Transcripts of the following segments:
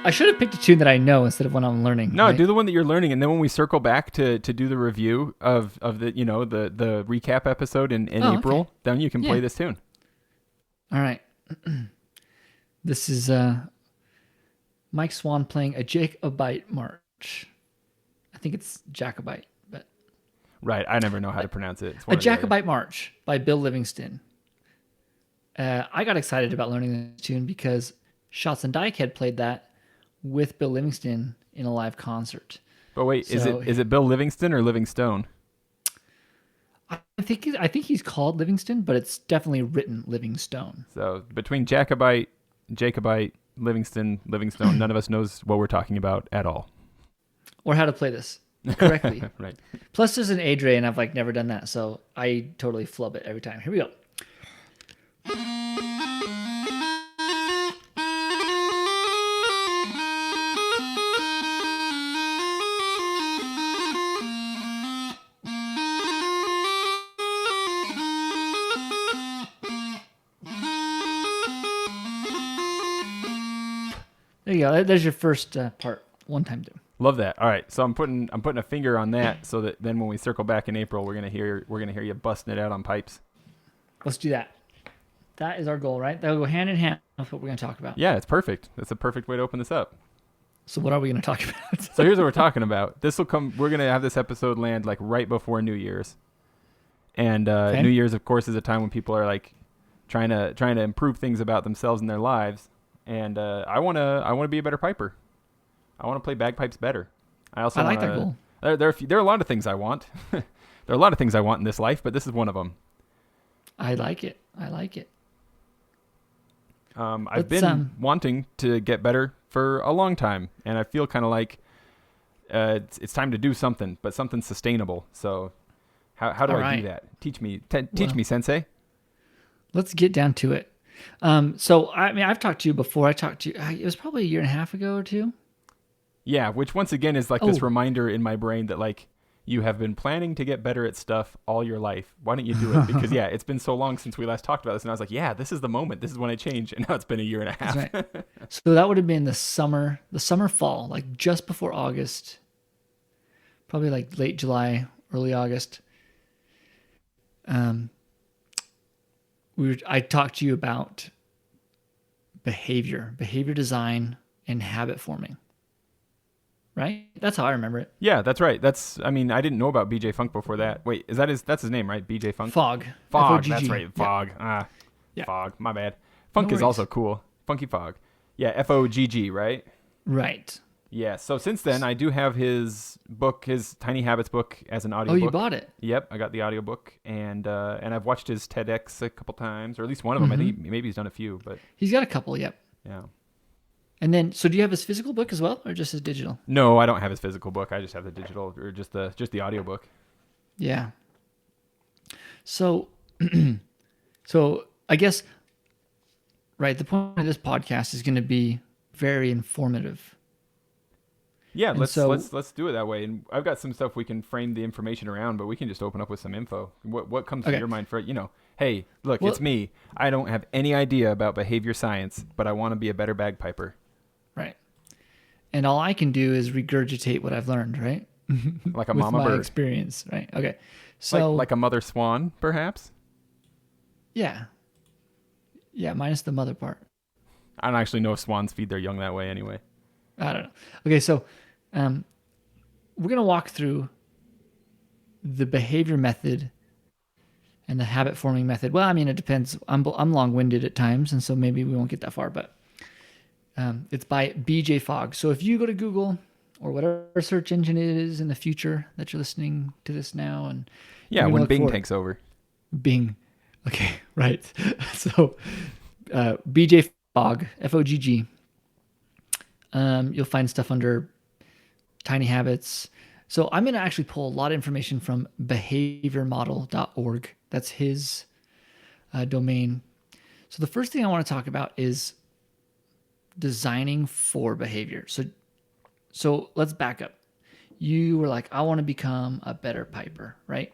I should have picked a tune that I know instead of one I'm learning. No, right? do the one that you're learning, and then when we circle back to do the review of the the recap episode in April, okay. then you can play Yeah. this tune. All right. This is Mike Swan playing a Jacobite march. I think it's Jacobite, but Right, I never know how to pronounce it. It's a one or the other. Jacobite march by Bill Livingston. I got excited about learning this tune because Shots and Dyke had played that with Bill Livingston in a live concert. But wait, So- is it Bill Livingston or Livingstone? I think he's called Livingston, but it's definitely written Livingstone. So between Jacobite, Livingston, Livingstone, none of us knows what we're talking about at all. Or how to play this correctly. Right. Plus, there's an age ray, and I've never done that, so I totally flub it every time. Here we go. There you go. There's your first part. One time do. Love that. All right, so I'm putting a finger on that so that then when we circle back in April, we're gonna hear you busting it out on pipes. Let's do that. That is our goal, right? That'll go hand in hand with what we're going to talk about. Yeah, it's perfect. That's a perfect way to open this up. So what are we going to talk about? So here's what we're talking about. We're gonna have this episode land right before New Year's, and Okay. New Year's, of course, is a time when people are trying to improve things about themselves and their lives. And I wanna be a better piper. I want to play bagpipes better. I like that goal. There are a lot of things I want. There are a lot of things I want in this life, but this is one of them. I like it. I've been wanting to get better for a long time, and I feel kind of like it's time to do something, but something sustainable. So how do I do that? Teach me, Sensei. Let's get down to it. So I've talked to you before. It was probably a year and a half ago or two. Yeah, which once again is this reminder in my brain that you have been planning to get better at stuff all your life. Why don't you do it? Because it's been so long since we last talked about this, and I was like, yeah, this is the moment. This is when I change, and now it's been a year and a half. That's right. So that would have been the summer fall, just before August, probably late July, early August. I talked to you about behavior design, and habit forming. Right? That's how I remember it. Yeah, that's right. I didn't know about BJ Funk before that. Wait, that's his name, right? BJ Funk? Fogg. Fogg, Fogg. that's right. Fogg. Yeah. Fogg, my bad. Funk No is also cool. Funky Fogg. Yeah, Fogg, right? Right. Yeah, so since then, I do have his book, his Tiny Habits book as an audiobook. Oh, you bought it? Yep, I got the audiobook, and I've watched his TEDx a couple times, or at least one of them. I think maybe he's done a few, but... He's got a couple, yep. Yeah. And then, so do you have his physical book as well, or just his digital? No, I don't have his physical book. I just have the digital, or just the audiobook. Yeah. So, so I guess, right, the point of this podcast is going to be very informative. Yeah, And let's so- let's do it that way. And I've got some stuff we can frame the information around, but we can just open up with some info. What comes to Okay. your mind for hey, look, Well- it's me. I don't have any idea about behavior science, but I want to be a better bagpiper. Right. And all I can do is regurgitate what I've learned, right? Like a With mama my bird. experience, right? Okay. So, Like a mother swan, perhaps? yeah. Yeah, minus the mother part. I don't actually know if swans feed their young that way anyway. I don't know. Okay, so we're going to walk through the behavior method and the habit forming method. Well, it depends. I'm long-winded at times, and so maybe we won't get that far, but it's by BJ Fogg. So if you go to Google or whatever search engine it is in the future that you're listening to this now, and Yeah, you're when gonna Bing look for takes over. Bing. Okay, right. So BJ Fogg, Fogg. You'll find stuff under Tiny Habits. So I'm going to actually pull a lot of information from behaviormodel.org. That's his domain. So the first thing I want to talk about is designing for behavior. So let's back up. You were like, I want to become a better piper, right?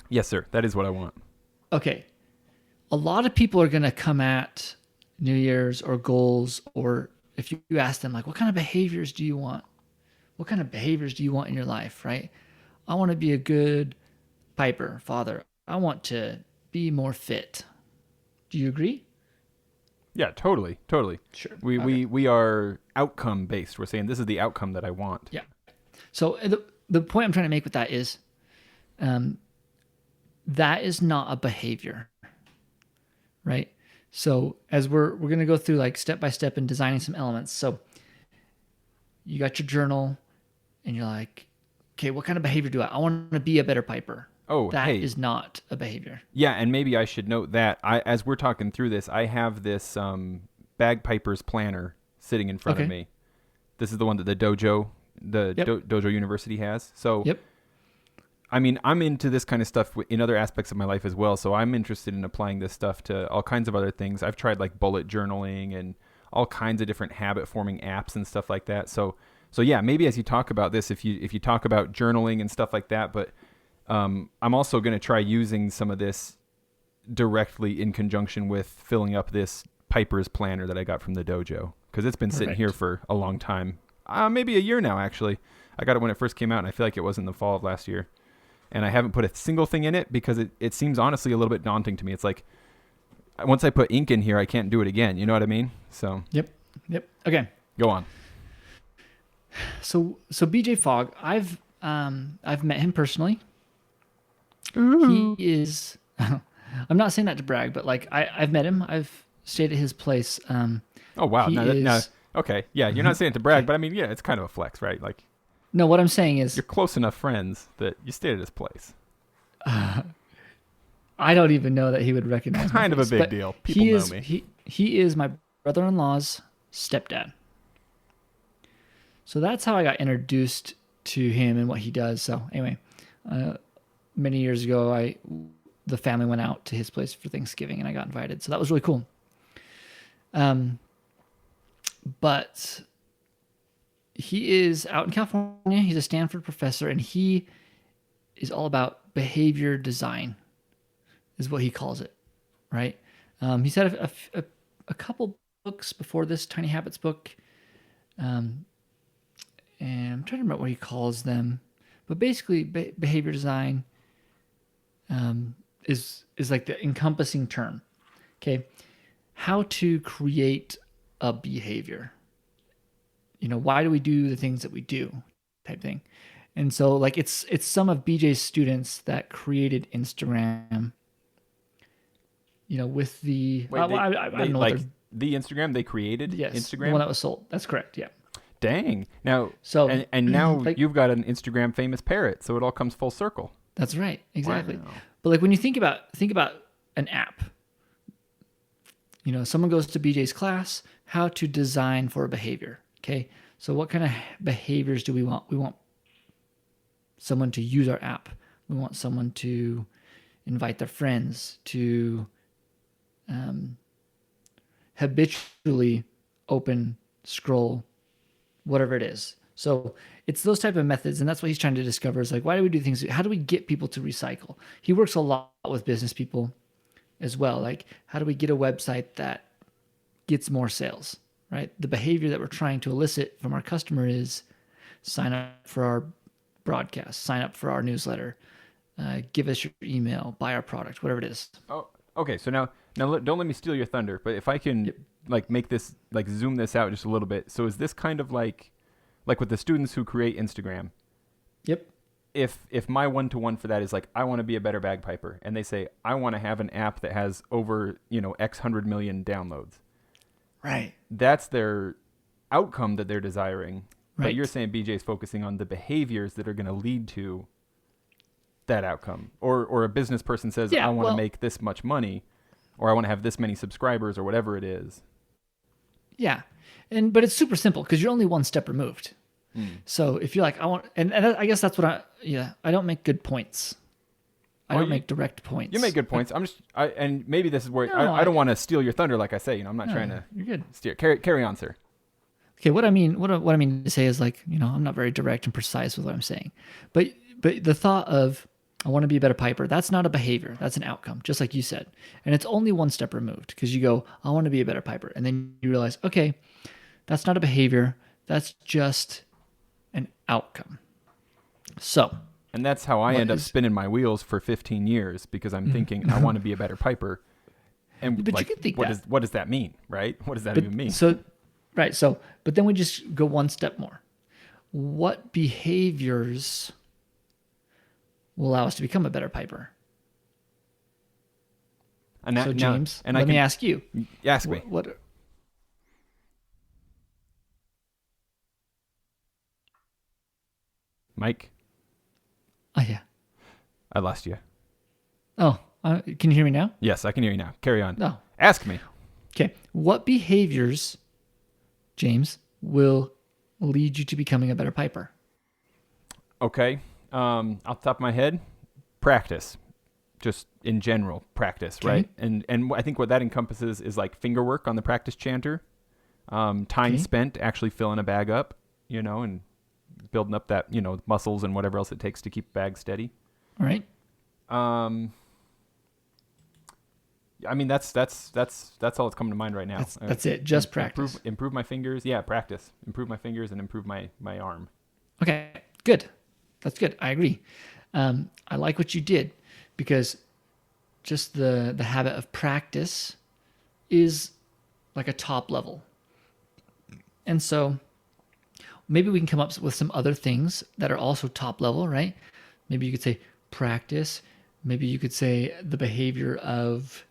Yes, sir. That is what I want. Okay. A lot of people are going to come at New Year's or goals or if you ask them like, what kind of behaviors do you want? What kind of behaviors do you want in your life, right? I want to be a good piper, father. I want to be more fit. Do you agree? Yeah, totally. Sure. We are outcome based. We're saying this is the outcome that I want. Yeah. So the point I'm trying to make with that is, that is not a behavior, right? So as we're going to go through like step by step in designing some elements. So you got your journal and you're like, okay, what kind of behavior do I want to be a better piper. Oh, that hey. is not a behavior. Yeah, and maybe I should note that as we're talking through this, I have this Bagpipers planner sitting in front of me. This is the one that the dojo, Dojo University has. So, I mean, I'm into this kind of stuff in other aspects of my life as well. So I'm interested in applying this stuff to all kinds of other things. I've tried like bullet journaling and all kinds of different habit forming apps and stuff like that. So yeah, maybe as you talk about this, if you talk about journaling and stuff like that, but I'm also going to try using some of this directly in conjunction with filling up this Piper's planner that I got from the dojo, because it's been sitting here for a long time. Maybe a year now, actually. I got it when it first came out, and I feel like it was in the fall of last year. And I haven't put a single thing in it because it seems honestly a little bit daunting to me. It's like, once I put ink in here, I can't do it again. You know what I mean? So. Yep. Okay. Go on. So BJ Fogg, I've met him personally. Ooh. He is. I'm not saying that to brag, but like I've met him. I've stayed at his place. Oh wow! No, okay, yeah, you're not saying it to brag, but I mean, yeah, it's kind of a flex, right? Like, no, what I'm saying is you're close enough friends that you stayed at his place. I don't even know that he would recognize. Kind of a big deal. People know me. He is my brother-in-law's stepdad. So that's how I got introduced to him and what he does. So anyway, many years ago, the family went out to his place for Thanksgiving, and I got invited. So that was really cool. But he is out in California. He's a Stanford professor, and he is all about behavior design, is what he calls it, right? He's had a couple books before this Tiny Habits book, and I'm trying to remember what he calls them, but basically behavior design is like the encompassing term. Okay, how to create a behavior. You know, why do we do the things that we do, type thing. And so, like, it's some of BJ's students that created Instagram. You know, with the Wait, I don't know like the Instagram they created. Yes, Instagram, the one that was sold. That's correct. Yeah. Dang. Now, so and now like, you've got an Instagram famous parrot, so it all comes full circle. That's right. Exactly. Wow. But like when you think about an app, you know, someone goes to BJ's class, how to design for a behavior. Okay. So what kind of behaviors do we want? We want someone to use our app. We want someone to invite their friends, to habitually open, scroll, whatever it is. So it's those type of methods, and that's what he's trying to discover is like, why do we do things? How do we get people to recycle? He works a lot with business people as well. Like, how do we get a website that gets more sales, right? The behavior that we're trying to elicit from our customer is sign up for our broadcast, sign up for our newsletter, give us your email, buy our product, whatever it is. Oh, okay. So now don't let me steal your thunder, but if I can like make this, like zoom this out just a little bit. So is this kind of like with the students who create Instagram? Yep. If my one-to-one for that is like, I want to be a better bagpiper, and they say, I want to have an app that has over, X 100 million downloads. Right. That's their outcome that they're desiring. Right. But you're saying BJ is focusing on the behaviors that are going to lead to that outcome. Or a business person says, I want to make this much money, or I want to have this many subscribers, or whatever it is. Yeah. But it's super simple because you're only one step removed. So if you're like, and I guess that's what I don't make good points. I don't make direct points. You make good points. And maybe this is where I don't want to steal your thunder. Like I say, I'm not trying to. You're good. Steer. Carry on, sir. Okay. What I mean to say is like, I'm not very direct and precise with what I'm saying, but the thought of, I want to be a better piper, that's not a behavior. That's an outcome, just like you said. And it's only one step removed because you go, I want to be a better piper. And then you realize, okay, That's not a behavior. That's just an outcome. So, And that's how I what end up is- spinning my wheels for 15 years because I'm thinking I want to be a better piper. And But like, you can think what that. what does that mean, right? What does that even mean? But then we just go one step more. What behaviors will allow us to become a better piper? And So, James, let me ask you. Ask me. What Mike, Oh, yeah. I lost you. Oh, can you hear me now? Yes, I can hear you now. Carry on. No. Ask me. Okay. What behaviors, James, will lead you to becoming a better piper? Okay. Off the top of my head, practice. Just in general, practice, Okay. right? And I think what that encompasses is like finger work on the practice chanter, time Okay. spent actually filling a bag up, and building up that, muscles and whatever else it takes to keep a bag steady. All right. I mean, that's all that's coming to mind right now. That's it. Just practice. Improve my fingers. Yeah, practice. Improve my fingers and improve my arm. Okay. Good. That's good. I agree. I like what you did because just the habit of practice is like a top level. And so maybe we can come up with some other things that are also top level, right? Maybe you could say practice. Maybe you could say the behavior of,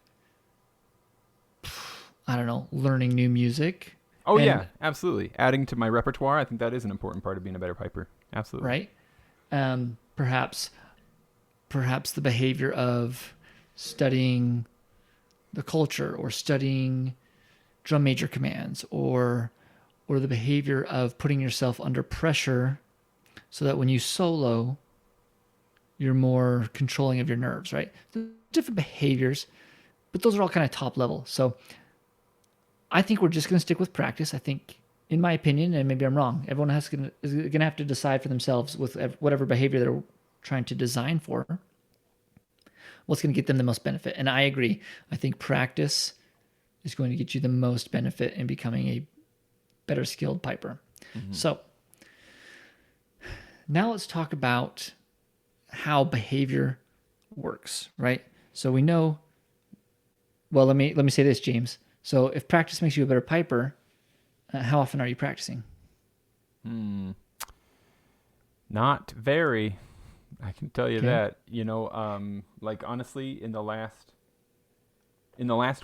I don't know, learning new music. Oh, And- yeah, absolutely. Adding to my repertoire, I think that is an important part of being a better piper. Absolutely. Right? Perhaps the behavior of studying the culture or studying drum major commands or the behavior of putting yourself under pressure so that when you solo, you're more controlling of your nerves, right? Different behaviors, but those are all kind of top level. So I think we're just going to stick with practice. I think, in my opinion, and maybe I'm wrong, everyone is going to have to decide for themselves with whatever behavior they're trying to design for, what's going to get them the most benefit. And I agree. I think practice is going to get you the most benefit in becoming a better skilled piper. Mm-hmm. So now let's talk about how behavior works, right? So we know, well, let me say this, James. So if practice makes you a better piper, how often are you practicing? Not very. I can tell you Okay. that. Like honestly, in the last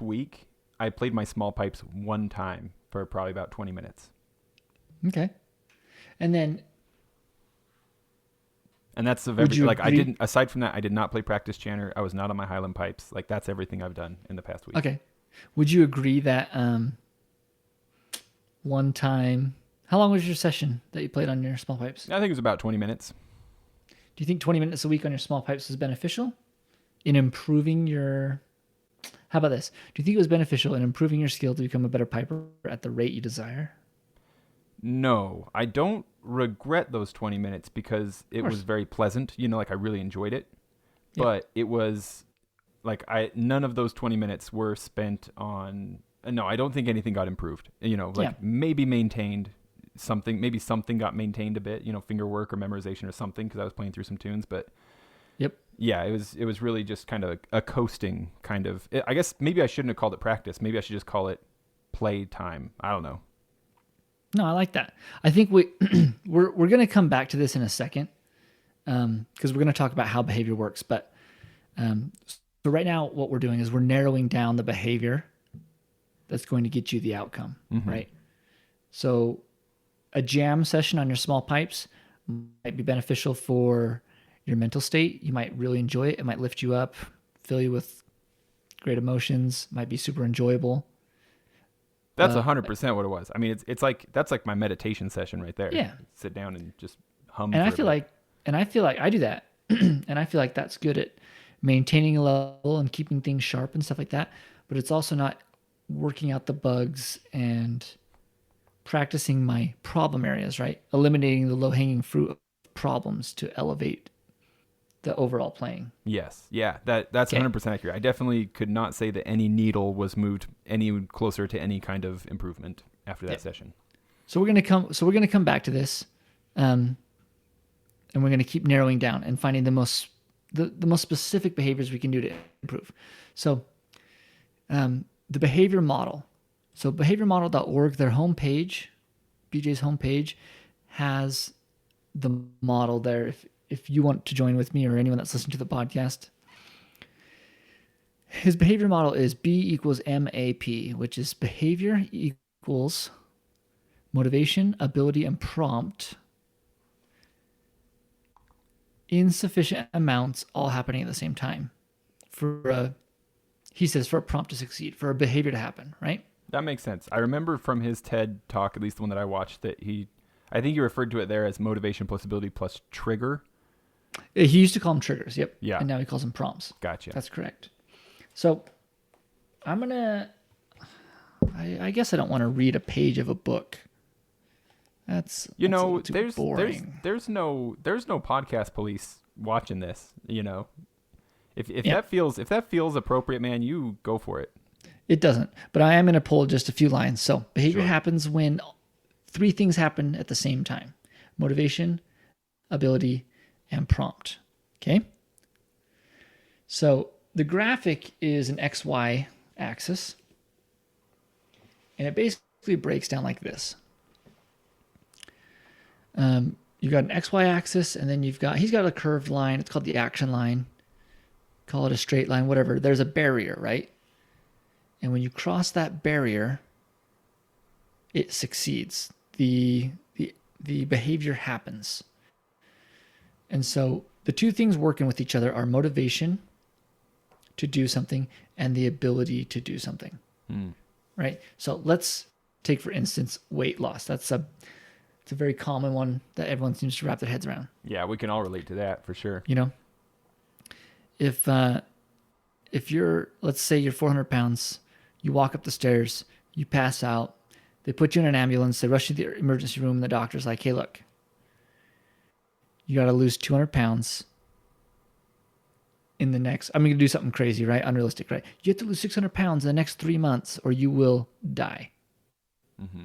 week, I played my small pipes one time for probably about 20 minutes. Okay. And then And that's the Would very you like I agree- didn't aside from that, I did not play practice chanter. I was not on my Highland pipes. Like that's everything I've done in the past week. okay. Would you agree that one time, how long was your session that you played on your small pipes? I think it was about 20 minutes. Do you think 20 minutes a week on your small pipes is beneficial in improving your... How about this? Do you think it was beneficial in improving your skill to become a better piper at the rate you desire? No, I don't regret those 20 minutes because it course. was very pleasant. Like I really enjoyed it. Yep. But it was like none of those 20 minutes were spent on no, I don't think anything got improved. Yeah. Maybe maintained something, maybe something got maintained a bit, finger work or memorization or something because I was playing through some tunes, but Yep. yeah, it was really just kind of a coasting kind of. I guess maybe I shouldn't have called it practice. Maybe I should just call it play time. I don't know. No, I like that. I think we're going to come back to this in a second because we're going to talk about how behavior works. But so right now, what we're doing is we're narrowing down the behavior that's going to get you the outcome, right? So a jam session on your small pipes might be beneficial for your mental state. You might really enjoy it. It might lift you up, fill you with great emotions, might be super enjoyable. That's 100% what it was. I mean, it's like that's like my meditation session right there. Yeah. Sit down and just hum. And for I a feel bit. like I do that. And I feel like that's good at maintaining a level and keeping things sharp and stuff like that. But it's also not working out the bugs and practicing my problem areas, right? Eliminating the low-hanging fruit of problems to elevate the overall playing. Yes. Yeah. That's Okay. 100% accurate. I definitely could not say that any needle was moved any closer to any kind of improvement after that Yep. session. So we're gonna come back to this, and we're gonna keep narrowing down and finding the most specific behaviors we can do to improve. So, the behavior model. So behaviormodel.org, their homepage, BJ's homepage, has the model there. If you want to join with me or anyone that's listening to the podcast, his behavior model is B equals MAP, which is behavior equals motivation, ability, and prompt in sufficient amounts, all happening at the same time. He says for a prompt to succeed, for a behavior to happen, right? That makes sense. I remember from his TED talk, at least the one that I watched, that I think he referred to it there as motivation plus ability plus trigger. He used to call them triggers, yep. Yeah. And now he calls them prompts. Gotcha. That's correct. So I'm going to, I guess I don't want to read a page of a book. That's boring. There's no podcast police watching this, If that feels appropriate, man, you go for it. It doesn't, but I am going to pull just a few lines. So behavior happens when three things happen at the same time: motivation, ability, and prompt. Okay. So the graphic is an XY axis, and it basically breaks down like this. You've got an XY axis, and then he's got a curved line. It's called the action line. Call it a straight line, whatever. There's a barrier, right? And when you cross that barrier, it succeeds. The behavior happens. And so the two things working with each other are motivation to do something and the ability to do something. Right? So let's take, for instance, weight loss. It's a very common one that everyone seems to wrap their heads around. Yeah, we can all relate to that for sure. If you're, let's say you're 400 pounds, you walk up the stairs, you pass out, they put you in an ambulance, they rush you to the emergency room, and the doctor's like, hey, look, you got to lose 200 pounds in the next, I'm going to do something crazy, right? Unrealistic, right? You have to lose 600 pounds in the next 3 months or you will die. Mm-hmm.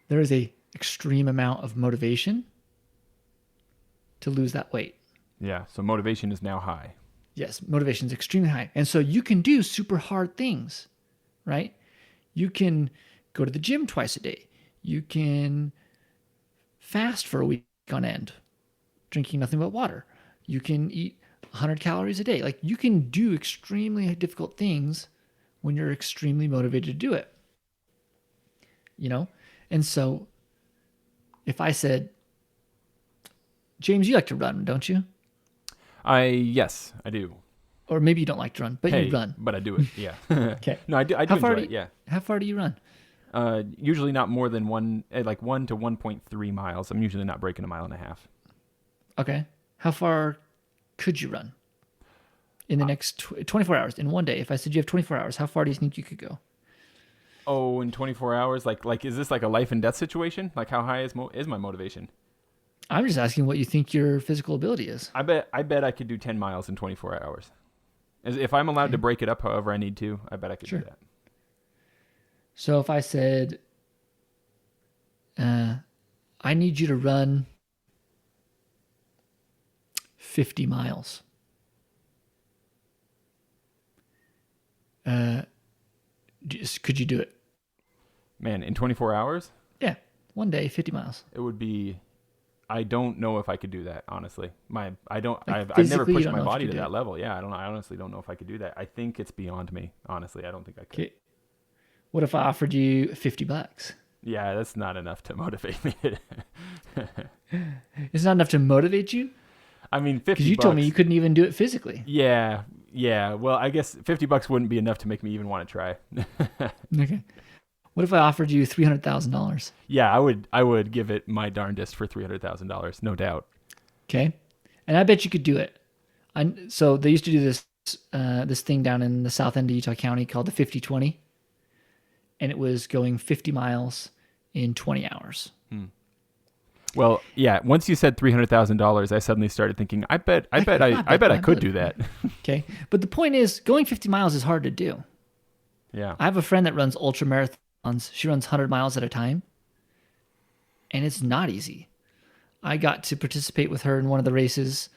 There is a extreme amount of motivation to lose that weight. Yeah, so motivation is now high. Yes, motivation is extremely high. And so you can do super hard things, right? You can go to the gym twice a day. You can fast for a week on end, drinking nothing but water. You can eat 100 calories a day. Like, you can do extremely difficult things when you're extremely motivated to do it. And so if I said, James, you like to run, don't you? Yes, I do. Or maybe you don't like to run, but you run. But I do it, yeah. Okay. No, I do enjoy it, yeah. How far do you run? Usually not more than 1 to 1.3 miles. I'm usually not breaking 1.5 miles. Okay. How far could you run in the next 24 hours, in one day? If I said you have 24 hours, how far do you think you could go? Oh, in 24 hours? Like is this like a life and death situation? Like, how high is my motivation? I'm just asking what you think your physical ability is. I bet I could do 10 miles in 24 hours. If I'm allowed to break it up however I need to, I bet I could do that. So if I said, I need you to run 50 miles. Could you do it? Man, in 24 hours? Yeah. One day, 50 miles. It would be... I don't know if I could do that, honestly. I've never Physically, pushed my body to that level. Yeah, I honestly don't know if I could do that. I think it's beyond me. Honestly, I don't think I could. Okay. What if I offered you $50? Yeah, that's not enough to motivate me. It's not enough to motivate you? I mean, $50. Because you told me you couldn't even do it physically. Yeah. Well, I guess $50 wouldn't be enough to make me even want to try. Okay. What if I offered you $300,000? Yeah, I would give it my darndest for $300,000, no doubt. Okay, and I bet you could do it. So they used to do this thing down in the south end of Utah County called the 50-20, and it was going 50 miles in 20 hours. Well, yeah. Once you said $300,000, I suddenly started thinking, I bet I could do that. Okay, but the point is, going 50 miles is hard to do. Yeah. I have a friend that runs ultra marathons She runs 100 miles at a time, and it's not easy. I got to participate with her in one of the races.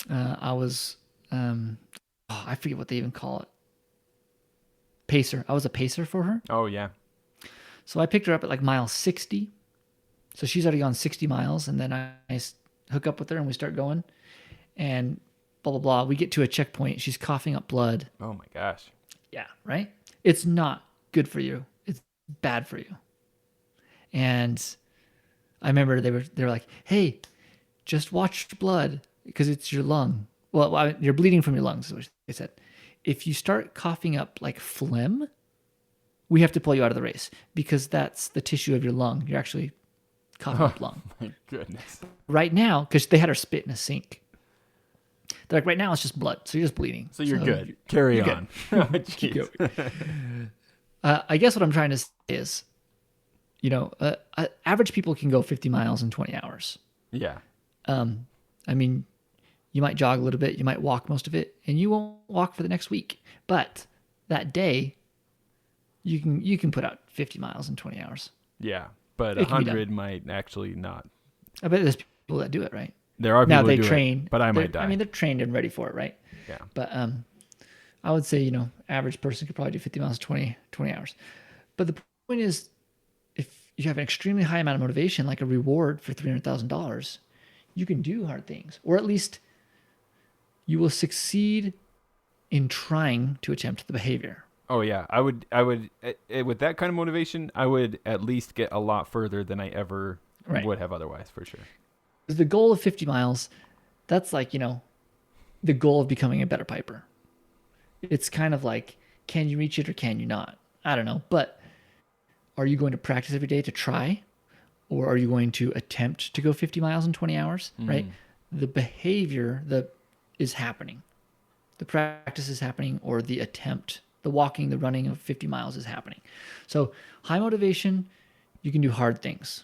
I was, I forget what they even call it. Pacer. I was a pacer for her. Oh, yeah. So I picked her up at like mile 60. So she's already gone 60 miles, and then I hook up with her and we start going, and blah, blah, blah. We get to a checkpoint. She's coughing up blood. Oh, my gosh. Yeah, right? It's not good for you. It's bad for you. And I remember they were like, hey, just watch blood because it's your lung. Well, you're bleeding from your lungs, is what they said. If you start coughing up like phlegm, we have to pull you out of the race because that's the tissue of your lung. You're actually coughing up lung. My goodness. Right now, because they had her spit in a sink. They're like, right now it's just blood, so you're just bleeding. So you're good. Carry on. Good. I guess what I'm trying to say is, average people can go 50 miles in 20 hours. Yeah. I mean, you might jog a little bit, you might walk most of it, and you won't walk for the next week. But that day, you can put out 50 miles in 20 hours. Yeah, but 100 might actually not. I bet there's people that do it, right? There are people now they who do train, it, but I might die. I mean, they're trained and ready for it, right? Yeah. But I would say, average person could probably do 50 miles in 20 hours. But the point is, if you have an extremely high amount of motivation, like a reward for $300,000, you can do hard things, or at least you will succeed in trying to attempt the behavior. Oh yeah, I would with that kind of motivation, I would at least get a lot further than I ever would have otherwise, for sure. The goal of 50 miles, that's like, the goal of becoming a better piper. It's kind of like, can you reach it or can you not? I don't know. But are you going to practice every day to try? Or are you going to attempt to go 50 miles in 20 hours, right? The behavior is happening. The practice is happening, or the attempt, the walking, the running of 50 miles is happening. So high motivation, you can do hard things,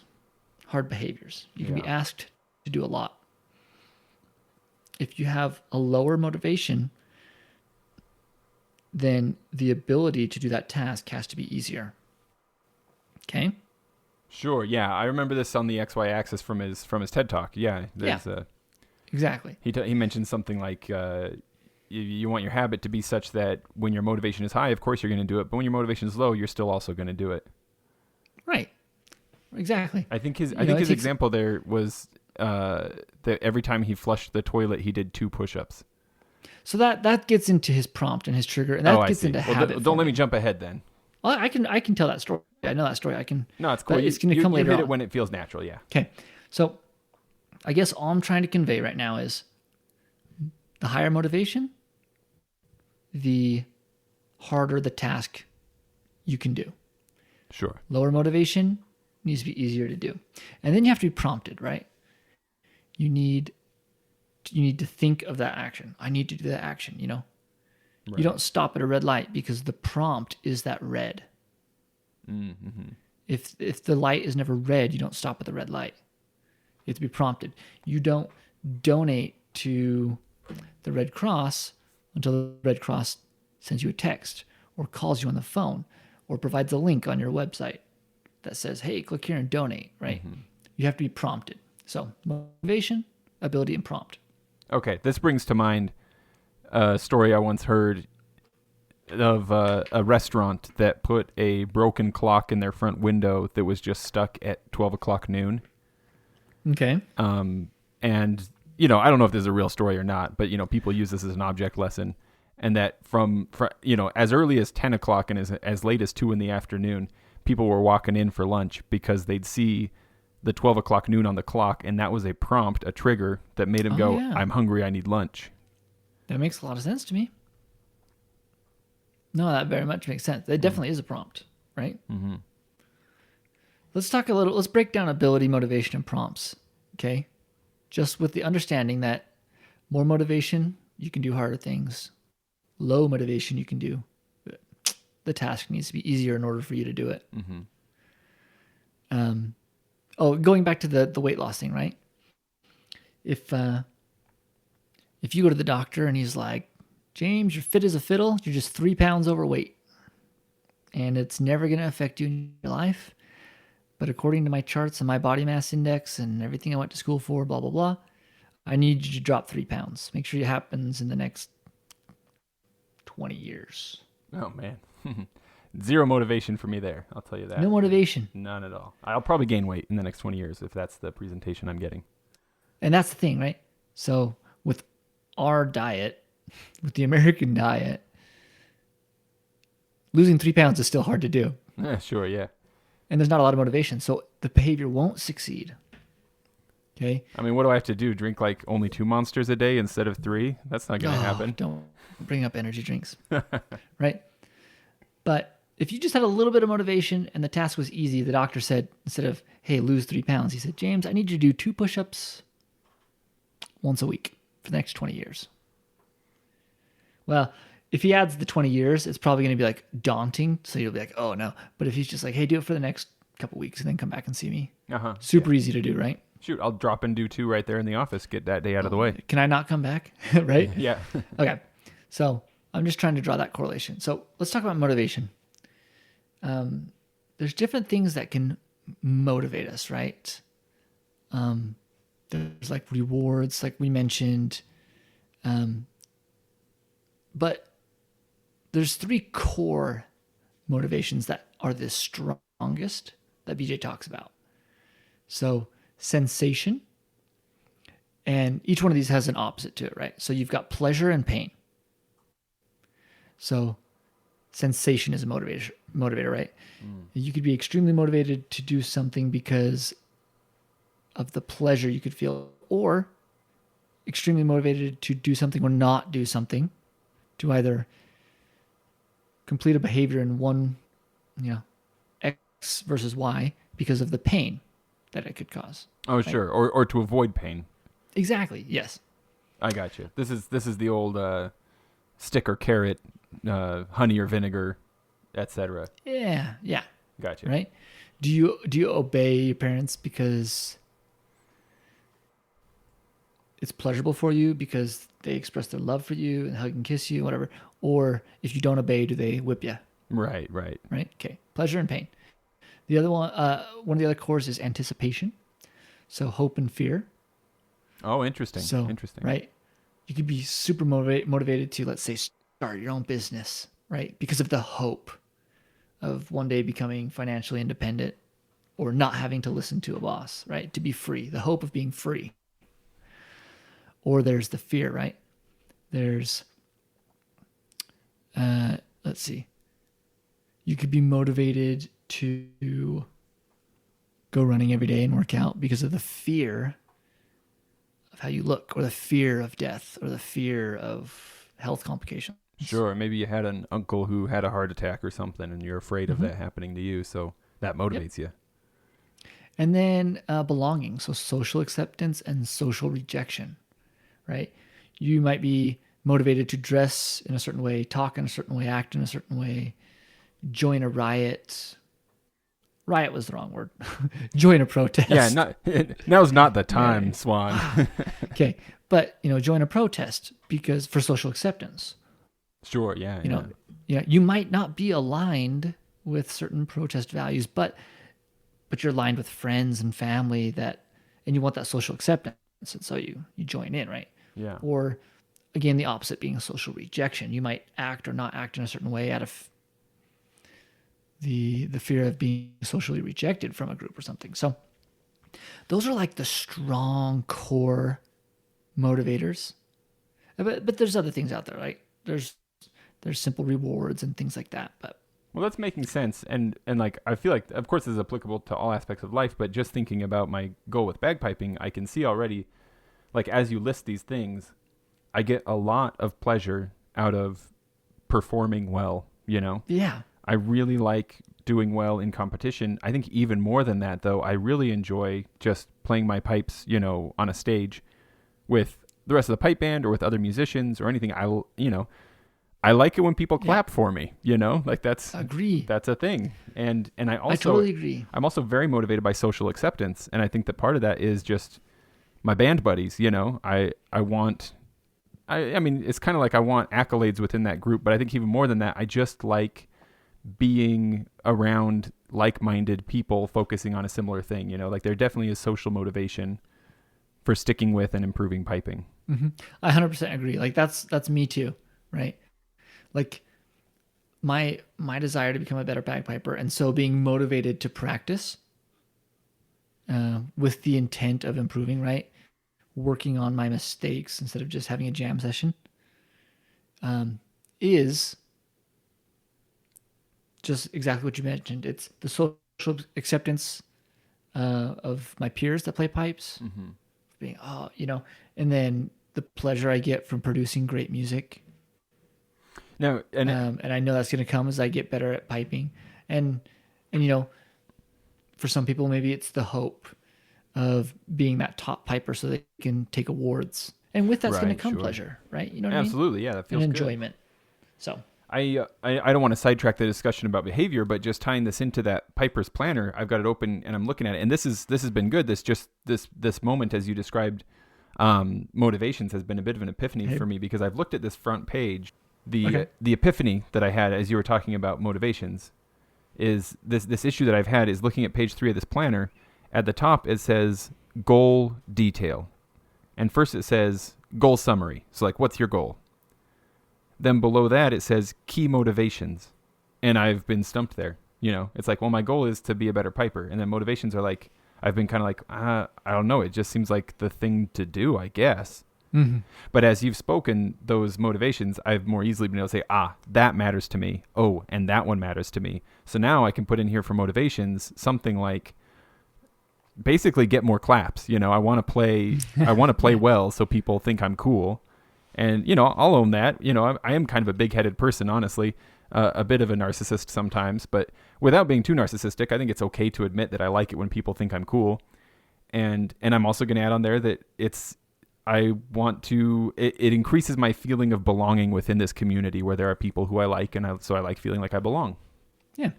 hard behaviors. You can be asked to do a lot. If you have a lower motivation, then the ability to do that task has to be easier. Okay? Sure, yeah. I remember this on the XY axis from his TED Talk. Yeah. Exactly. He mentioned something like you want your habit to be such that when your motivation is high, of course you're going to do it, but when your motivation is low, you're still also going to do it. Right. Exactly. I think his example there was that every time he flushed the toilet, he did 2 push-ups. So that gets into his prompt and his trigger, and that gets into habit. Don't let me jump ahead then. Well, I can tell that story. I know that story. I can. No, it's cool. It's going to come later. You hit it when it feels natural. Yeah. Okay. So, I guess all I'm trying to convey right now is the higher motivation, the harder the task you can do. Sure. Lower motivation needs to be easier to do, and then you have to be prompted, right? You need to think of that action. I need to do that action. Right. You don't stop at a red light because the prompt is that red. Mm-hmm. If the light is never red, you don't stop at the red light. You have to be prompted. You don't donate to the Red Cross until the Red Cross sends you a text or calls you on the phone or provides a link on your website that says, hey, click here and donate, right? Mm-hmm. You have to be prompted. So motivation, ability, and prompt. Okay, this brings to mind a story I once heard of a restaurant that put a broken clock in their front window that was just stuck at 12 o'clock noon. Okay. And, I don't know if this is a real story or not, but, people use this as an object lesson. And that from as early as 10 o'clock and as late as 2 in the afternoon, people were walking in for lunch because they'd see the 12 o'clock noon on the clock, and that was a prompt, a trigger that made them go, yeah. I'm hungry, I need lunch. That makes a lot of sense to me. No, that very much makes sense. That definitely is a prompt, right? Mm-hmm. Let's break down ability, motivation, and prompts, okay? Just with the understanding that more motivation, you can do harder things. Low motivation, you can do. The task needs to be easier in order for you to do it. Mm-hmm. Going back to the weight loss thing, right? If you go to the doctor and he's like, James, you're fit as a fiddle, you're just 3 pounds overweight. and it's never going to affect you in your life. But according to my charts and my body mass index and everything I went to school for, blah, blah, blah, I need you to drop 3 pounds. Make sure it happens in the next 20 years. Oh, man. Zero motivation for me there. I'll tell you that. No motivation. None at all. I'll probably gain weight in the next 20 years if that's the presentation I'm getting. And that's the thing, right? So with our diet, with the American diet, losing 3 pounds is still hard to do. Yeah, sure, yeah. And there's not a lot of motivation. So the behavior won't succeed. Okay? I mean, what do I have to do? Drink like only 2 Monsters a day instead of 3? That's not going to happen. Don't bring up energy drinks. Right? But if you just had a little bit of motivation and the task was easy, the doctor said, instead of, hey, lose 3 pounds, he said, James, I need you to do 2 push-ups once a week for the next 20 years. Well, if he adds the 20 years, it's probably going to be like daunting. So you'll be like, oh no. But if he's just like, hey, do it for the next couple weeks and then come back and see me. Super easy to do, right? Shoot, I'll drop and do 2 right there in the office. Get that day out of the way. Can I not come back? Right? Yeah. Okay. So I'm just trying to draw that correlation. So let's talk about motivation. There's different things that can motivate us, right? There's like rewards, like we mentioned. But there's 3 core motivations that are the strongest that BJ talks about. So sensation, and each one of these has an opposite to it, right? So you've got pleasure and pain. So sensation is a motivator, right? You could be extremely motivated to do something because of the pleasure you could feel, or extremely motivated to do something or not do something, to either complete a behavior in one, X versus Y because of the pain that it could cause. Oh, right? Sure. Or to avoid pain. Exactly. Yes. I got you. This is the old stick or carrot, honey or vinegar, etc. Yeah. Yeah. Gotcha. Right? Do you obey your parents because it's pleasurable for you, because they express their love for you and hug and kiss you, whatever? Or if you don't obey, do they whip you? Right. Right. Okay. Pleasure and pain. The other one of the other cores is anticipation. So hope and fear. Oh, interesting. So, interesting. Right. You could be super motivated to, let's say, start your own business, right? Because of the hope of one day becoming financially independent or not having to listen to a boss, right? To be free, the hope of being free. Or there's the fear, right? There's, let's see. You could be motivated to go running every day and work out because of the fear of how you look, or the fear of death, or the fear of health complications. Sure. Maybe you had an uncle who had a heart attack or something, and you're afraid of that happening to you, so that motivates you. And then belonging, so social acceptance and social rejection, right? You might be motivated to dress in a certain way, talk in a certain way, act in a certain way, join a riot. Riot was the wrong word. Join a protest. Yeah, now's not the time, right. Swan. Okay, but join a protest because for social acceptance. Sure, yeah. You might not be aligned with certain protest values, but you're aligned with friends and family and you want that social acceptance, and so you join in, right? Yeah. Or again, the opposite being social rejection. You might act or not act in a certain way out of the fear of being socially rejected from a group or something. So those are like the strong core motivators. But there's other things out there, right? There's simple rewards and things like that. But well, that's making sense. And like, I feel like, of course, this is applicable to all aspects of life, but just thinking about my goal with bagpiping, I can see already, like, as you list these things, I get a lot of pleasure out of performing well, Yeah. I really like doing well in competition. I think even more than that, though, I really enjoy just playing my pipes, on a stage with the rest of the pipe band or with other musicians or anything. I like it when people clap for me, like that's a thing. And I totally agree. I'm also very motivated by social acceptance. And I think that part of that is just my band buddies, I mean, it's kind of like I want accolades within that group, but I think even more than that, I just like being around like-minded people focusing on a similar thing. Like there definitely is social motivation for sticking with and improving piping. Mm-hmm. I 100% agree. Like that's me too, right? Like my desire to become a better bagpiper, and so being motivated to practice with the intent of improving, right? Working on my mistakes instead of just having a jam session, is just exactly what you mentioned. It's the social acceptance of my peers that play pipes, being and then the pleasure I get from producing great music. No, And I know that's going to come as I get better at piping, and for some people maybe it's the hope of being that top piper so they can take awards, and with that's going to come pleasure, right? You know what absolutely, I mean? yeah, that feels and good. Enjoyment. So I don't want to sidetrack the discussion about behavior, but just tying this into that Piper's Planner, I've got it open and I'm looking at it, and this has been good. This moment as you described motivations has been a bit of an epiphany for me, because I've looked at this front page. The epiphany that I had as you were talking about motivations is this issue that I've had is looking at page 3 of this planner. At the top it says goal detail, and first it says goal summary. So like, what's your goal? Then below that it says key motivations, and I've been stumped there. It's like, well, my goal is to be a better piper, and then motivations are like, I've been kind of like, I don't know, it just seems like the thing to do, I guess. Mm-hmm. But as you've spoken those motivations, I've more easily been able to say, that matters to me. Oh, and that one matters to me. So now I can put in here for motivations something like, basically get more claps. I want to play well so people think I'm cool. And, I'll own that. I am kind of a big-headed person, honestly, a bit of a narcissist sometimes, but without being too narcissistic, I think it's okay to admit that I like it when people think I'm cool. And I'm also going to add on there that it increases my feeling of belonging within this community where there are people who I like, and so I like feeling like I belong. Yeah.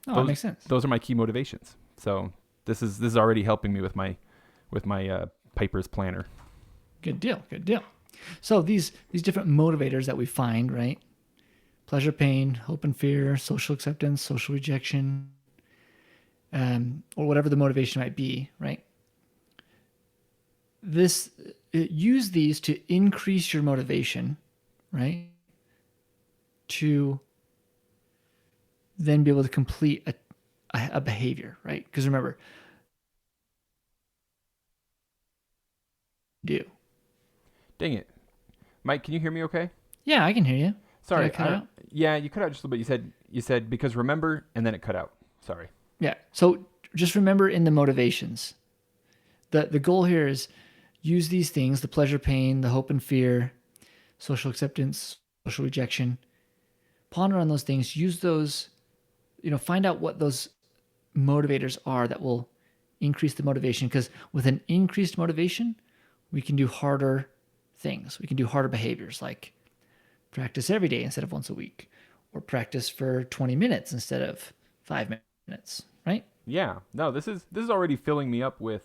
That makes sense. Those are my key motivations. So this is already helping me with my Piper's Planner. Good deal. So these different motivators that we find, right? Pleasure, pain, hope and fear, social acceptance, social rejection, or whatever the motivation might be, right? Use these to increase your motivation, right? To then be able to complete a behavior, right? Because remember, Dang it. Mike, can you hear me okay? Yeah, I can hear you. Sorry. Did I cut out? Yeah, you cut out just a little bit. You said because remember, and then it cut out. Sorry. Yeah. So just remember in the motivations, the goal here is use these things, the pleasure, pain, the hope and fear, social acceptance, social rejection. Ponder on those things. Use those, find out what those motivators are that will increase the motivation, because with an increased motivation, we can do harder things. We can do harder behaviors like practice every day instead of once a week, or practice for 20 minutes instead of 5 minutes, right? Yeah. No, this is already filling me up with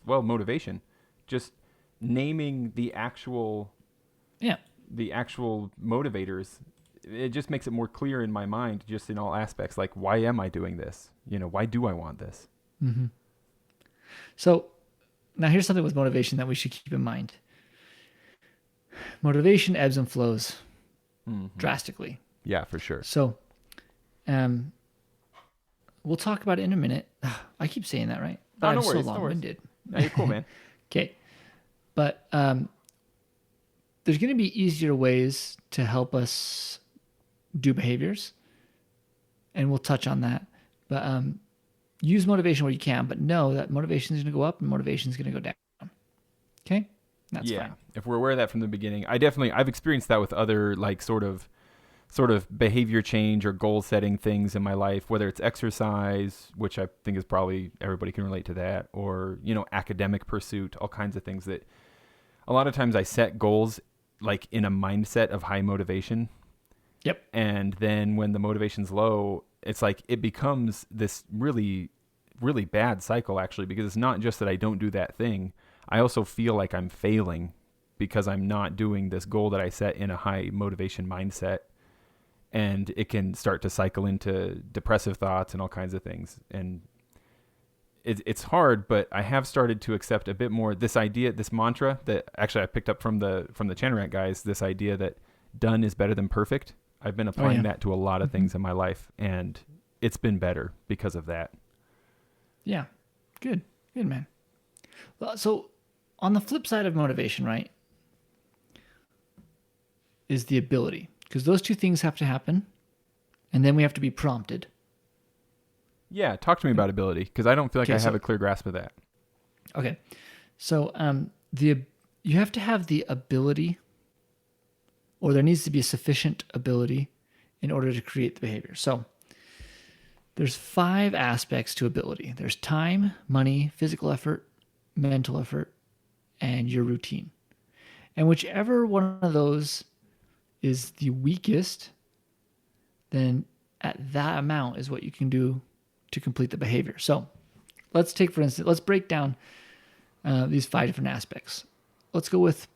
motivation. Just naming the actual motivators, it just makes it more clear in my mind, just in all aspects, like, why am I doing this? Why do I want this? Mm-hmm. So now here's something with motivation that we should keep in mind. Motivation ebbs and flows drastically. Yeah, for sure. So we'll talk about it in a minute. I keep saying that, right? But I'm so long-winded. No, you're cool, man. Okay. But there's going to be easier ways to help us do behaviors, and we'll touch on that. But use motivation where you can, but know that motivation is going to go up and motivation is going to go down. Okay? That's fine. If we're aware of that from the beginning, I've experienced that with other like sort of behavior change or goal setting things in my life, whether it's exercise, which I think is probably everybody can relate to that, or, academic pursuit, all kinds of things that a lot of times I set goals like in a mindset of high motivation. Yep. And then when the motivation's low, it's like it becomes this really, really bad cycle, actually, because it's not just that I don't do that thing. I also feel like I'm failing because I'm not doing this goal that I set in a high motivation mindset. and it can start to cycle into depressive thoughts and all kinds of things. And it's hard, but I have started to accept a bit more this idea, this mantra that actually I picked up from the Chanarant guys, this idea that done is better than perfect. I've been applying that to a lot of things in my life, and it's been better because of that. Yeah. Good, man. Well, so on the flip side of motivation, right, is the ability. Because those two things have to happen, and then we have to be prompted. Yeah, talk to me about ability, because I don't feel like I have a clear grasp of that. Okay. So you have to have the ability, or there needs to be a sufficient ability in order to create the behavior. So there's 5 aspects to ability. There's time, money, physical effort, mental effort, and your routine. And whichever one of those is the weakest, then at that amount is what you can do to complete the behavior. So let's take, for instance, let's break down these 5 different aspects. Let's go with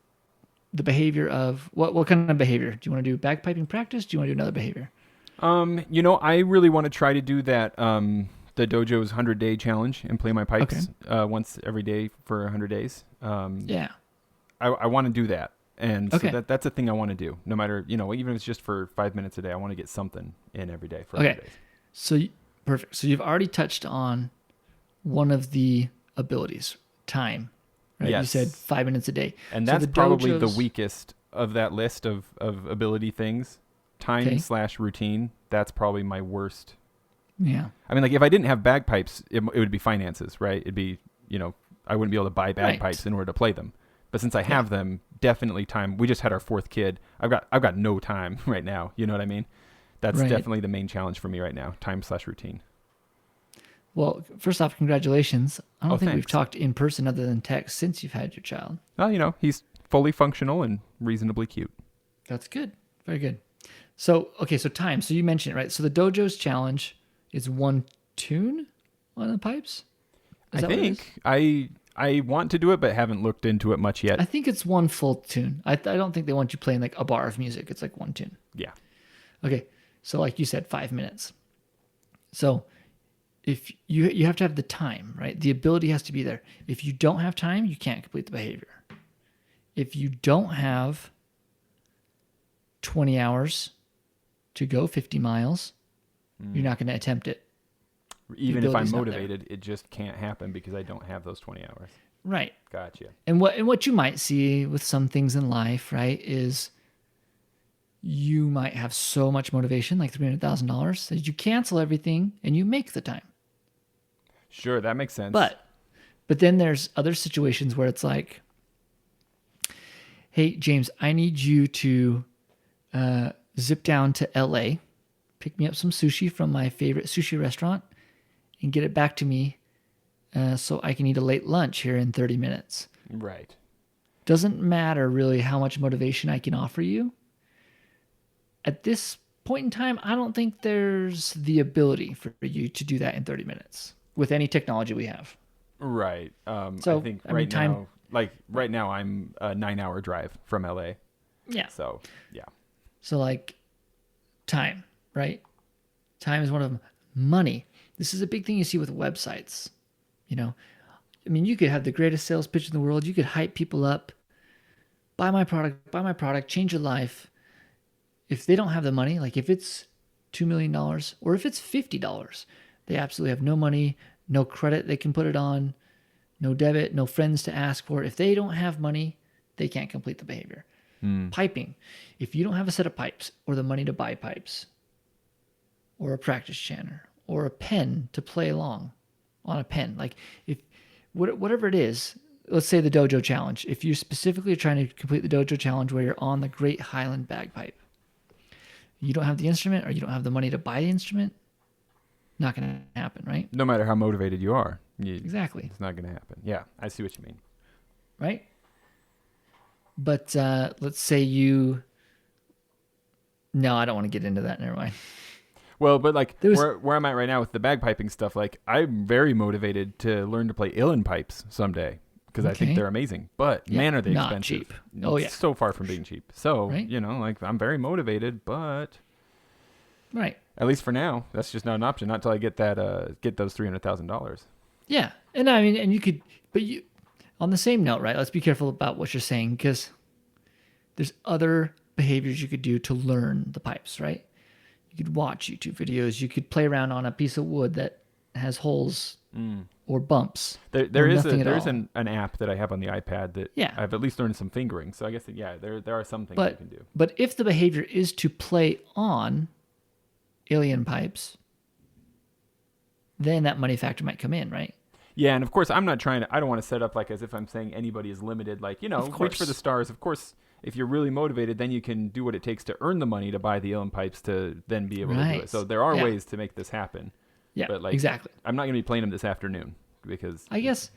the behavior of, what kind of behavior? Do you want to do bagpiping practice? Do you want to do another behavior? I really want to try to do that, the dojo's 100-day challenge and play my pipes once every day for 100 days. Yeah. I want to do that. And so that's a thing I want to do. No matter, even if it's just for 5 minutes a day, I want to get something in every day for 100 days. So, perfect. So you've already touched on one of the abilities, time, right? Yes. You said 5 minutes a day. And that's probably the weakest of that list of ability things. Time/routine, that's probably my worst. Yeah. I mean, like, if I didn't have bagpipes, it would be finances, right? It'd be, I wouldn't be able to buy bagpipes in order to play them. But since I have them, definitely time. We just had our 4th kid. I've got no time right now. You know what I mean? That's definitely the main challenge for me right now, time/routine. Well, first off, congratulations. I don't think thanks. we've talked in person other than text since you've had your child. Well, he's fully functional and reasonably cute. That's good. Very good. So, so time. So you mentioned it, right? So the dojo's challenge is 1 tune on the pipes? I think. I want to do it, but haven't looked into it much yet. I think it's 1 full tune. I don't think they want you playing like a bar of music. It's like 1 tune. Yeah. Okay. So like you said, 5 minutes. So if you have to have the time, right? The ability has to be there. If you don't have time, you can't complete the behavior. If you don't have 20 hours to go 50 miles, you're not going to attempt it. Even if I'm motivated, it just can't happen because I don't have those 20 hours. Right. Gotcha. And what you might see with some things in life, right, is you might have so much motivation, like $300,000, that you cancel everything and you make the time. Sure, that makes sense. But then there's other situations where it's like, hey, James, I need you to zip down to LA, pick me up some sushi from my favorite sushi restaurant, and get it back to me so I can eat a late lunch here in 30 minutes. Right. Doesn't matter really how much motivation I can offer you. At this point in time, I don't think there's the ability for you to do that in 30 minutes with any technology we have. Right. So, I think right now I'm a 9-hour drive from LA. Yeah. So, yeah. So like time, right? Time is one of them. Money. This is a big thing you see with websites. You could have the greatest sales pitch in the world. You could hype people up. Buy my product, change your life. If they don't have the money, like if it's $2 million or if it's $50, they absolutely have no money, no credit they can put it on, no debit, no friends to ask for. If they don't have money, they can't complete the behavior. Piping. If you don't have a set of pipes or the money to buy pipes or a practice chanter or a pen to play along on a pen, like if whatever it is, let's say the dojo challenge. If you specifically are trying to complete the dojo challenge where you're on the great Highland bagpipe, you don't have the instrument or you don't have the money to buy the instrument, not going to happen, right? No matter how motivated you are. Exactly. It's not going to happen. Yeah, I see what you mean. Right? But let's say no, I don't want to get into that. Never mind. Well, but like where I'm at right now with the bagpiping stuff, like I'm very motivated to learn to play uilleann pipes someday because I think they're amazing. But man, are they not expensive? Cheap. Oh yeah, so far from being cheap. So right? like I'm very motivated, but Right. At least for now, that's just not an option. Not until I get get those $300,000. Yeah. And I mean, and you could, but you, on the same note, right? Let's be careful about what you're saying because there's other behaviors you could do to learn the pipes, right? You could watch YouTube videos. You could play around on a piece of wood that has holes or bumps. There is an app that I have on the iPad that Yeah. I've at least learned some fingering. So I guess there are some things you can do. But if the behavior is to play on alien pipes, then that money factor might come in, right? Yeah, and of course I don't want to set up like as if I'm saying anybody is limited. Like, reach for the stars. Of course, if you're really motivated, then you can do what it takes to earn the money to buy the alien pipes to then be able to do it. So there are ways to make this happen. Yeah, but exactly. I'm not going to be playing them this afternoon because I guess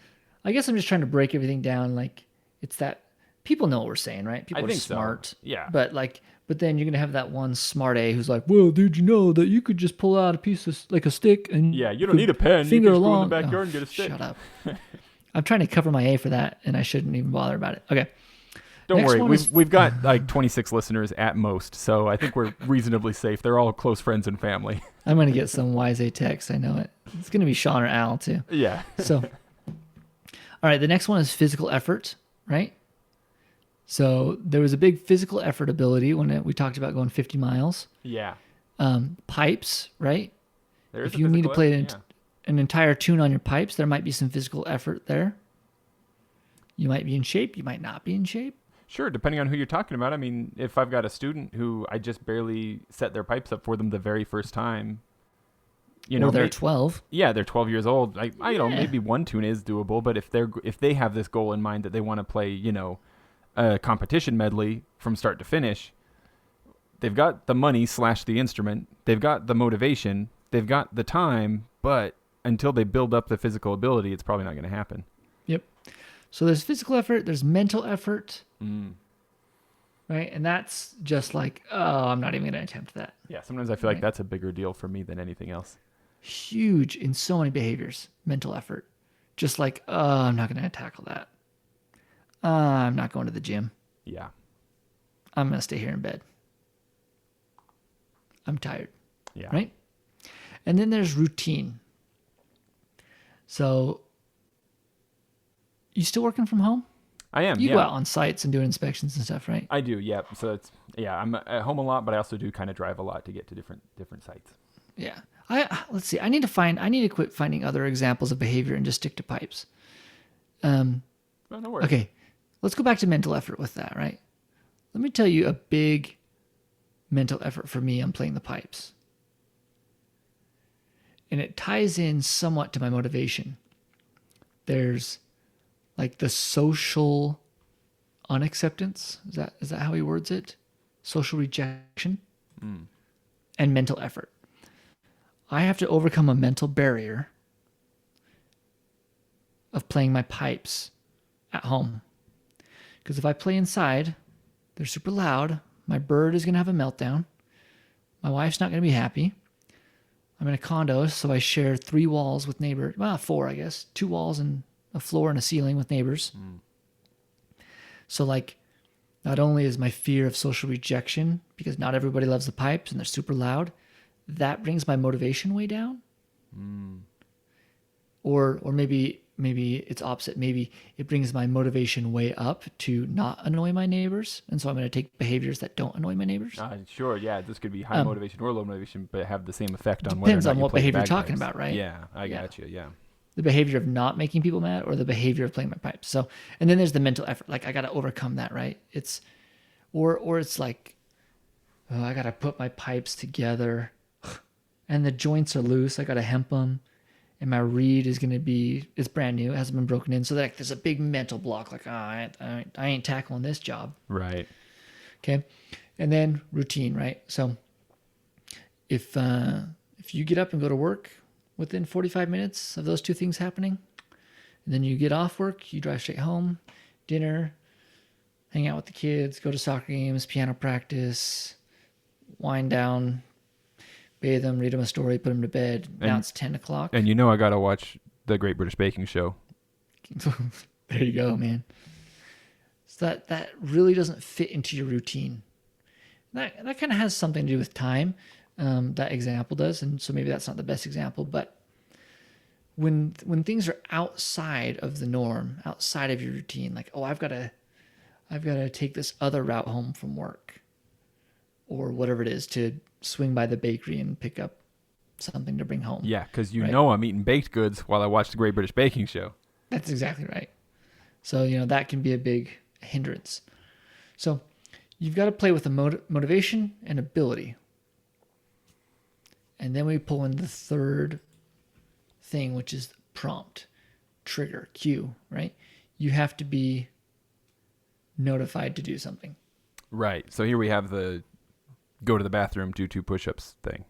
I'm just trying to break everything down. Like it's that people know what we're saying, right? People are smart. So. Yeah. But then you're gonna have that one smart A who's like, well, did you know that you could just pull out a piece of like a stick and you don't need a pen. You can just go in the backyard and get a stick. Shut up. I'm trying to cover my A for that, and I shouldn't even bother about it. Okay. Don't worry, we've got like 26 listeners at most, so I think we're reasonably safe. They're all close friends and family. I'm gonna get some wise A text. I know it. It's gonna be Sean or Al too. Yeah. So, all right. The next one is physical effort, right? So there was a big physical effort ability when we talked about going 50 miles. Yeah. Pipes, right? If you need to play an entire tune on your pipes, there might be some physical effort there. You might be in shape. You might not be in shape. Sure, depending on who you're talking about. I mean, if I've got a student who I just barely set their pipes up for them the very first time, they're 12. Yeah, they're 12 years old. Maybe one tune is doable, but if they have this goal in mind that they want to play, a competition medley from start to finish, they've got the money / the instrument, they've got the motivation, they've got the time, but until they build up the physical ability, it's probably not going to happen. Yep. So there's physical effort, there's mental effort, right? And that's just like, oh, I'm not even going to attempt that. Yeah, sometimes I feel like that's a bigger deal for me than anything else. Huge in so many behaviors, mental effort. Just like, oh, I'm not going to tackle that. I'm not going to the gym. Yeah. I'm going to stay here in bed. I'm tired. Yeah. Right? And then there's routine. So, you still working from home? I am. You go out on sites and do inspections and stuff, right? I do. Yeah. So I'm at home a lot, but I also do kind of drive a lot to get to different sites. Yeah. Let's see. I need to quit finding other examples of behavior and just stick to pipes. No worries. Okay. Let's go back to mental effort with that, right? Let me tell you a big mental effort for me on playing the pipes. And it ties in somewhat to my motivation. There's like the social unacceptance. Is that how he words it? Social rejection and mental effort. I have to overcome a mental barrier of playing my pipes at home. Because if I play inside, they're super loud. My bird is going to have a meltdown. My wife's not going to be happy. I'm in a condo, so I share 3 walls with neighbors. Well, 4, I guess. 2 walls and a floor and a ceiling with neighbors. So, like, not only is my fear of social rejection, because not everybody loves the pipes and they're super loud, that brings my motivation way down. Or maybe it's opposite. Maybe it brings my motivation way up to not annoy my neighbors. And so I'm going to take behaviors that don't annoy my neighbors. Sure, yeah. This could be high motivation or low motivation, but have the same effect on whether or not depends on what behavior you're bagpipes. talking about, right? Yeah, I got you, yeah. The behavior of not making people mad or the behavior of playing my pipes. So, and then there's the mental effort. Like, I got to overcome that, right? It's, or it's like, oh, I got to put my pipes together and the joints are loose. I got to hemp them. And my reed is going to be, it's brand new. It hasn't been broken in. So like, there's a big mental block. Like, I ain't tackling this job. Right. Okay. And then routine, right? So if you get up and go to work within 45 minutes of those 2 things happening, and then you get off work, you drive straight home, dinner, hang out with the kids, go to soccer games, piano practice, wind down, bathe them, read them a story, put them to bed. Now it's 10 o'clock. And I got to watch the Great British Baking Show. There you go, man. So that really doesn't fit into your routine. That kind of has something to do with time, that example does, and so maybe that's not the best example, but when things are outside of the norm, outside of your routine, like, oh, I've got to take this other route home from work, or whatever it is, to swing by the bakery and pick up something to bring home. Yeah, because right? I'm eating baked goods while I watch the Great British Baking Show. That's exactly right. So, that can be a big hindrance. So you've got to play with the motivation and ability. And then we pull in the third thing, which is prompt, trigger, cue, right? You have to be notified to do something. Right. So here we have the go to the bathroom, do 2 push-ups thing.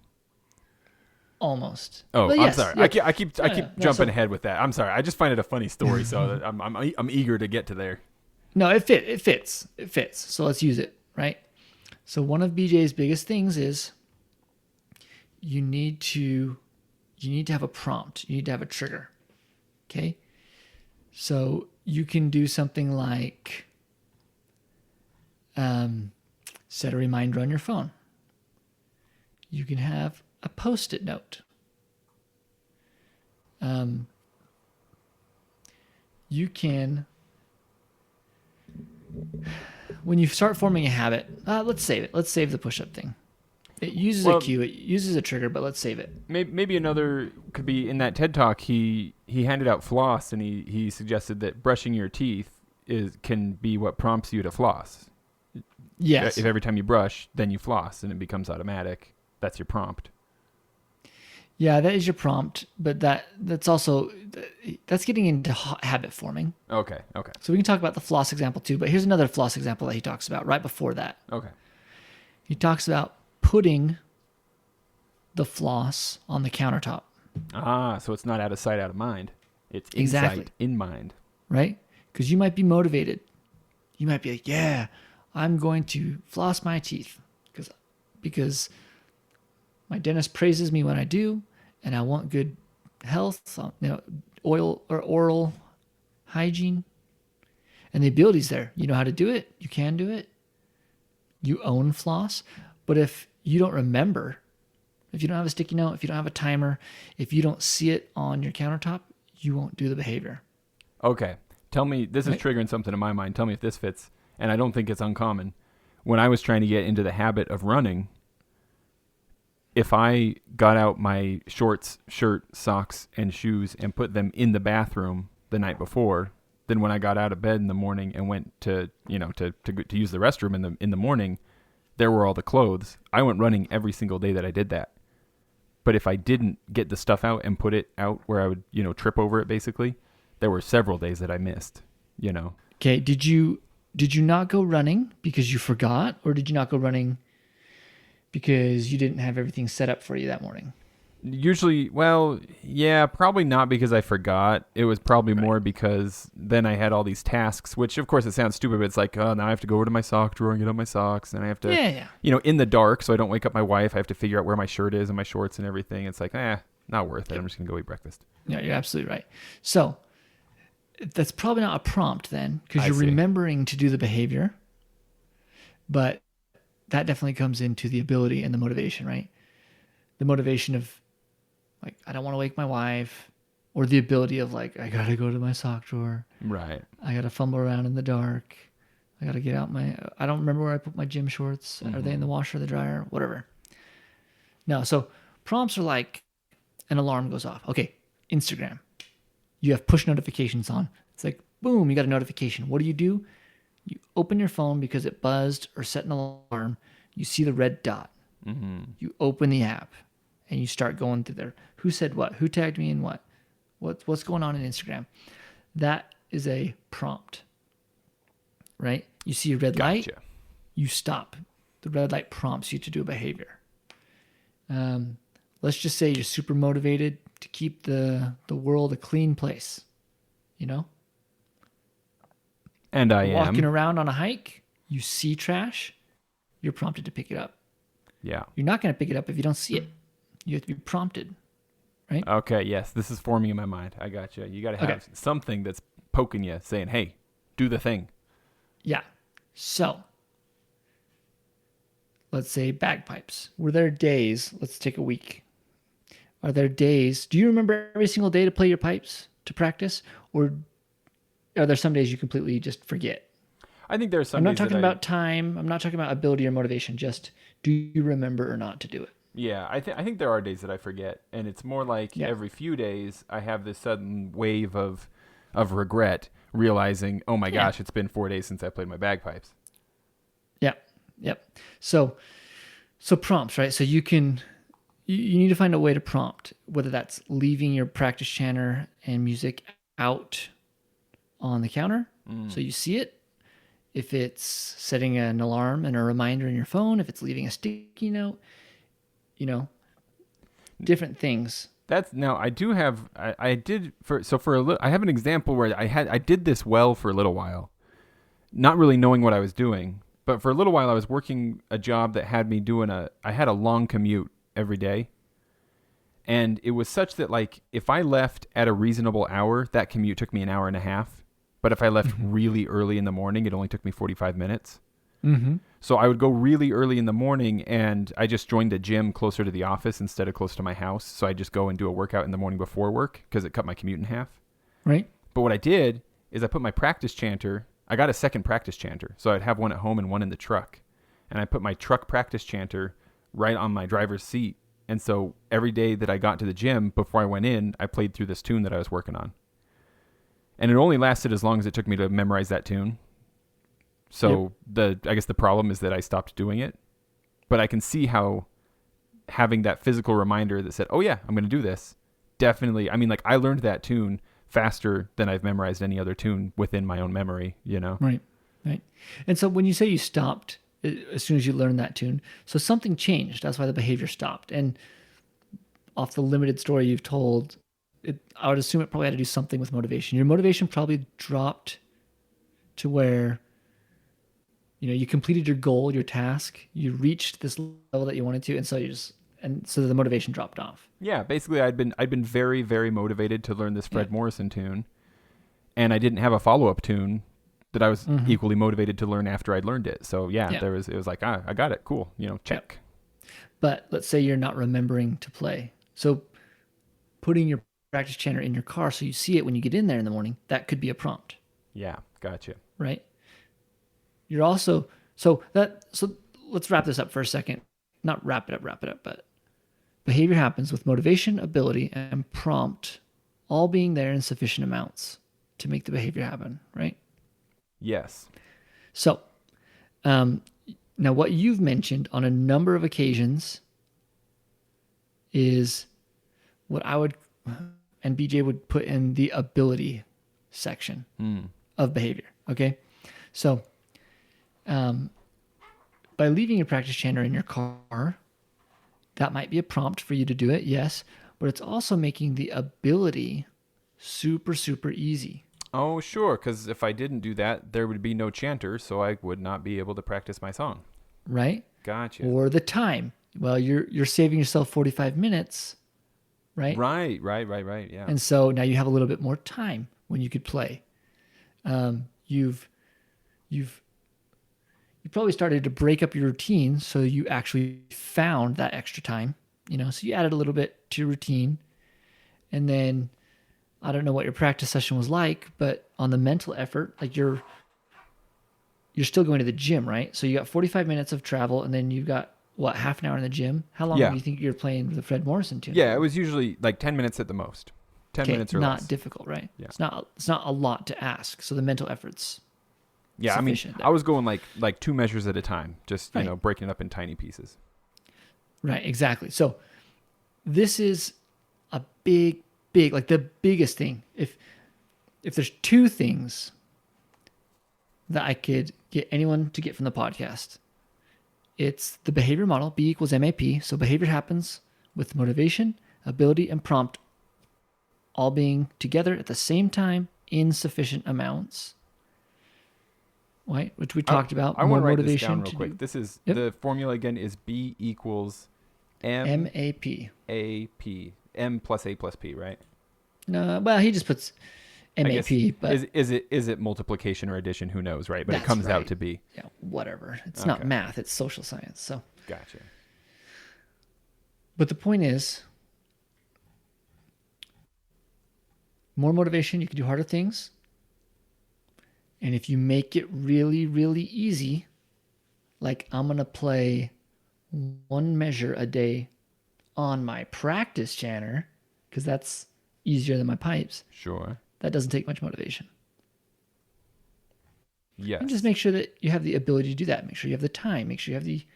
Almost. Oh, yes, I'm sorry. Yeah. I keep jumping ahead with that. I'm sorry. I just find it a funny story, so I'm eager to get to there. No, it fits. So let's use it, right? So one of BJ's biggest things is you need to have a prompt. You need to have a trigger. Okay? So you can do something like set a reminder on your phone. You can have a Post-it note. You can, when you start forming a habit, let's save it. Let's save the push-up thing. It uses a cue, it uses a trigger, but let's save it. Maybe another could be in that TED Talk. He handed out floss, and he suggested that brushing your teeth can be what prompts you to floss. Yes. If every time you brush, then you floss, and it becomes automatic. That's your prompt. Yeah, that is your prompt, but that's getting into habit forming. Okay. So we can talk about the floss example too, but here's another floss example that he talks about right before that. Okay. He talks about putting the floss on the countertop. So it's not out of sight, out of mind. It's Exactly. insight in mind. Right? Because you might be motivated. You might be like, yeah, I'm going to floss my teeth because my dentist praises me when I do, and I want good health, oil or oral hygiene. And the ability's there. You know how to do it. You can do it. You own floss. But if you don't remember, if you don't have a sticky note, if you don't have a timer, if you don't see it on your countertop, you won't do the behavior. Okay. Tell me, this is triggering something in my mind. Tell me if this fits. And I don't think it's uncommon. When I was trying to get into the habit of running, if I got out my shorts, shirt, socks, and shoes and put them in the bathroom the night before, then when I got out of bed in the morning and went to use the restroom in the morning, there were all the clothes. I went running every single day that I did that. But if I didn't get the stuff out and put it out where I would, trip over it basically, there were several days that I missed, Okay, did you not go running because you forgot, or did you not go running because you didn't have everything set up for you that morning? Usually, probably not because I forgot. It was probably more because then I had all these tasks, which of course it sounds stupid, but it's like, oh, now I have to go over to my sock drawer and get out my socks, and I have to, in the dark, so I don't wake up my wife, I have to figure out where my shirt is and my shorts and everything. It's like, not worth it. I'm just going to go eat breakfast. Yeah, you're absolutely right. So that's probably not a prompt then, because you're remembering to do the behavior, but that definitely comes into the ability and the motivation, right? The motivation of, like, I don't want to wake my wife, or the ability of, like, I got to go to my sock drawer. Right. I got to fumble around in the dark. I got to get out I don't remember where I put my gym shorts. Mm-hmm. Are they in the washer or the dryer? Whatever. No, so prompts are like an alarm goes off. Okay, Instagram. You have push notifications on. It's like, boom, you got a notification. What do? You open your phone because it buzzed or set an alarm. You see the red dot. Mm-hmm. You open the app and you start going through there. Who said what? Who tagged me in what? What's going on in Instagram? That is a prompt, right? You see a red light, you stop. The red light prompts you to do a behavior. Let's just say you're super motivated to keep the world a clean place, And I am. Walking around on a hike, you see trash, you're prompted to pick it up. Yeah. You're not going to pick it up if you don't see it. You have to be prompted, right? Okay, yes. This is forming in my mind. I got you. You got to have something that's poking you, saying, hey, do the thing. Yeah. So let's say bagpipes. Were there days, let's take a week. Are there days, do you remember every single day to play your pipes to practice? Or are there some days you completely just forget? I think there are some I'm not days talking about time. I'm not talking about ability or motivation. Just do you remember or not to do it? Yeah, I think there are days that I forget, and it's more like every few days I have this sudden wave of regret, realizing, oh my gosh, it's been 4 days since I played my bagpipes. Yep. So prompts, right? So you need to find a way to prompt, whether that's leaving your practice chanter and music out on the counter so you see it. If it's setting an alarm and a reminder in your phone, if it's leaving a sticky note, different things. That's now I do have I did for a little I have an example where I did this well for a little while, not really knowing what I was doing, but for a little while I was working a job that had me doing I had a long commute every day, and it was such that like if I left at a reasonable hour, that commute took me an hour and a half, but if I left really early in the morning, it only took me 45 minutes. So I would go really early in the morning, and I just joined a gym closer to the office instead of close to my house. So I just go and do a workout in the morning before work because it cut my commute in half. Right. But what I did is I put my practice chanter. I got a second practice chanter. So I'd have one at home and one in the truck. And I put my truck practice chanter right on my driver's seat. And so every day that I got to the gym, before I went in, I played through this tune that I was working on. And it only lasted as long as it took me to memorize that tune. So I guess the problem is that I stopped doing it, but I can see how having that physical reminder that said, oh yeah, I'm going to do this. Definitely. I mean, like I learned that tune faster than I've memorized any other tune within my own memory, Right. And so when you say you stopped as soon as you learned that tune, so something changed. That's why the behavior stopped. And off the limited story you've told, I would assume it probably had to do something with motivation. Your motivation probably dropped to where you completed your goal, your task, you reached this level that you wanted to, and so the motivation dropped off. Yeah, basically I'd been very, very motivated to learn this Fred Morrison tune, and I didn't have a follow-up tune that I was equally motivated to learn after I'd learned it. So it was like, I got it, cool, check. But let's say you're not remembering to play. So putting your practice chanter in your car so you see it when you get in there in the morning, that could be a prompt. Yeah, gotcha. Right? You're also so let's wrap this up for a second. Not wrap it up, but behavior happens with motivation, ability, and prompt all being there in sufficient amounts to make the behavior happen, right? Yes. So now what you've mentioned on a number of occasions is what I would and BJ would put in the ability section of behavior. Okay. So by leaving your practice chanter in your car, that might be a prompt for you to do it, yes, but it's also making the ability super, super easy. Oh, sure, because if I didn't do that, there would be no chanter, so I would not be able to practice my song. Right? Gotcha. Or the time. Well, you're saving yourself 45 minutes, right? Right, yeah. And so now you have a little bit more time when you could play. You've probably started to break up your routine, so you actually found that extra time, so you added a little bit to your routine. And then I don't know what your practice session was like, but on the mental effort, like you're still going to the gym, right? So you got 45 minutes of travel, and then you've got half an hour in the gym. How long do you think you're playing the Fred Morrison tune? Yeah, it was usually like 10 minutes at the most. 10 minutes or not less. Difficult, right? Yeah. It's not a lot to ask. So the mental effort's sufficient. I was going like 2 measures at a time, just breaking it up in tiny pieces. Right, exactly. So this is a big, like the biggest thing. If there's 2 things that I could get anyone to get from the podcast, it's the behavior model, B equals MAP. So behavior happens with motivation, ability, and prompt all being together at the same time in sufficient amounts. Right, which we talked about. I want to write this down real quick. This is the formula again is B equals MAP. AP. M plus A plus P, right? No, well, he just puts MAP, but is it multiplication or addition? Who knows, right? But it comes out to be. Yeah, whatever. It's not math; it's social science. So, Gotcha. But the point is, more motivation, you can do harder things. And if you make it really, really easy, like I'm going to play one measure a day on my practice chanter, because that's easier than my pipes, Sure. that doesn't take much motivation. Yes. And just make sure that you have the ability to do that. Make sure you have the time. Make sure you have the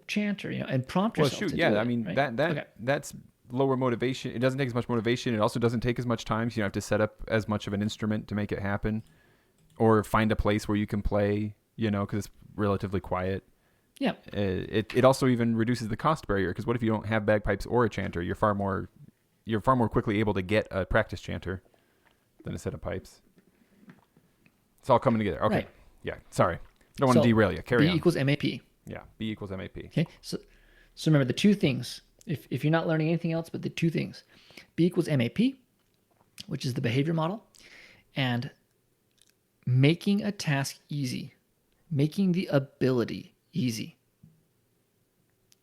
chanter, and prompt yourself to do it. I mean, right? that's lower motivation. It doesn't take as much motivation. It also doesn't take as much time. So you don't have to set up as much of an instrument to make it happen, or find a place where you can play, because it's relatively quiet. Yeah. It also even reduces the cost barrier, because what if you don't have bagpipes or a chanter? You're far more quickly able to get a practice chanter than a set of pipes. It's all coming together. Okay. Right. Yeah. Sorry. Don't want to derail you. Carry on. B equals MAP. Yeah. B equals MAP. Okay. So remember the two things. If you're not learning anything else but the two things, B equals MAP, which is the behavior model, and making a task easy, making the ability easy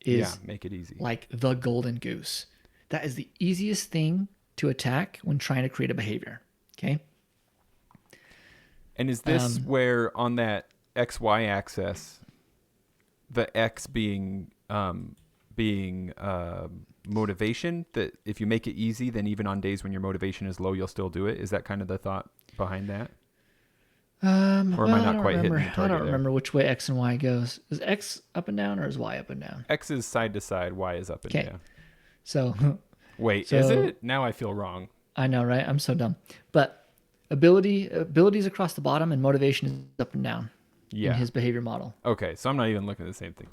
is make it easy. like the golden goose. That is the easiest thing to attack when trying to create a behavior. Okay. And is this where on that XY axis, the X being motivation, that if you make it easy, then even on days when your motivation is low, you'll still do it? Is that kind of the thought behind that? Or am I not quite hitting the target? I don't remember which way X and Y goes. Is X up and down or is Y up and down? X is side to side, Y is up and down. So wait, is it? Now I feel wrong. I know, right? I'm so dumb. But abilities across the bottom, and motivation is up and down in his behavior model. Okay, so I'm not even looking at the same thing.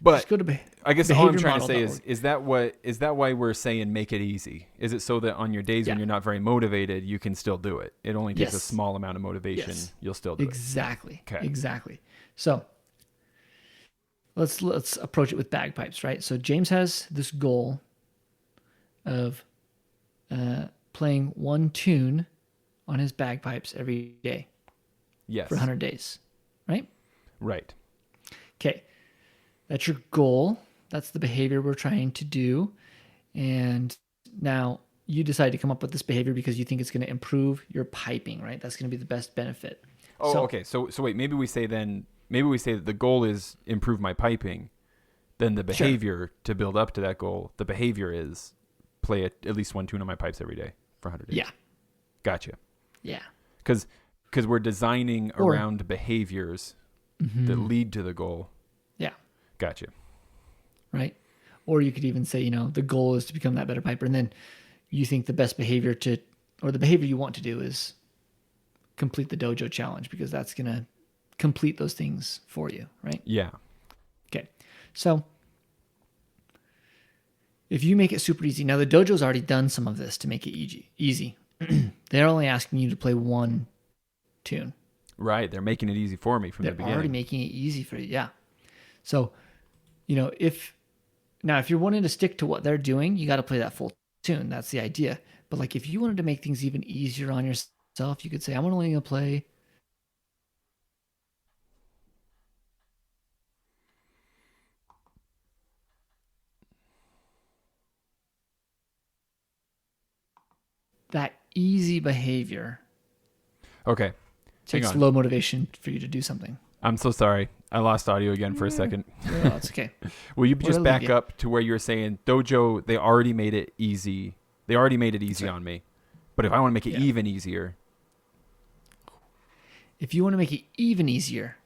But just go to I guess all I'm trying to say is that why we're saying make it easy? Is it so that on your days when you're not very motivated, you can still do it? It only takes a small amount of motivation. Yes. You'll still do it. Exactly. Okay. Exactly. So let's approach it with bagpipes, right? So James has this goal of playing one tune on his bagpipes every day. Yes. For 100 days, right? Right. Okay. That's your goal. That's the behavior we're trying to do. And now you decide to come up with this behavior because you think it's going to improve your piping, right? That's going to be the best benefit. Oh, okay. So wait, maybe we say that the goal is improve my piping. Then the behavior to build up to that goal, the behavior is play at least one tune on my pipes every day for 100 days. Yeah. Gotcha. Yeah. Because we're designing around behaviors that lead to the goal. Yeah. Gotcha. Right. Or you could even say, the goal is to become that better piper. And then you think the best behavior or the behavior you want to do is complete the dojo challenge, because that's going to complete those things for you. Right. Yeah. Okay. So if you make it super easy, now the dojo's already done some of this to make it easy. They're only asking you to play one tune. Right. They're making it easy for me from the beginning. They're already making it easy for you. Yeah. So, if you're wanting to stick to what they're doing, you got to play that full tune. That's the idea. But like, if you wanted to make things even easier on yourself, you could say, I'm only going to play that easy behavior. Okay. Takes low motivation for you to do something. I'm so sorry. I lost audio again for a second. No, it's okay. Will you just back up to where you were saying dojo, they already made it easy. They already made it easy on me. But if I want to make it even easier. If you want to make it even easier,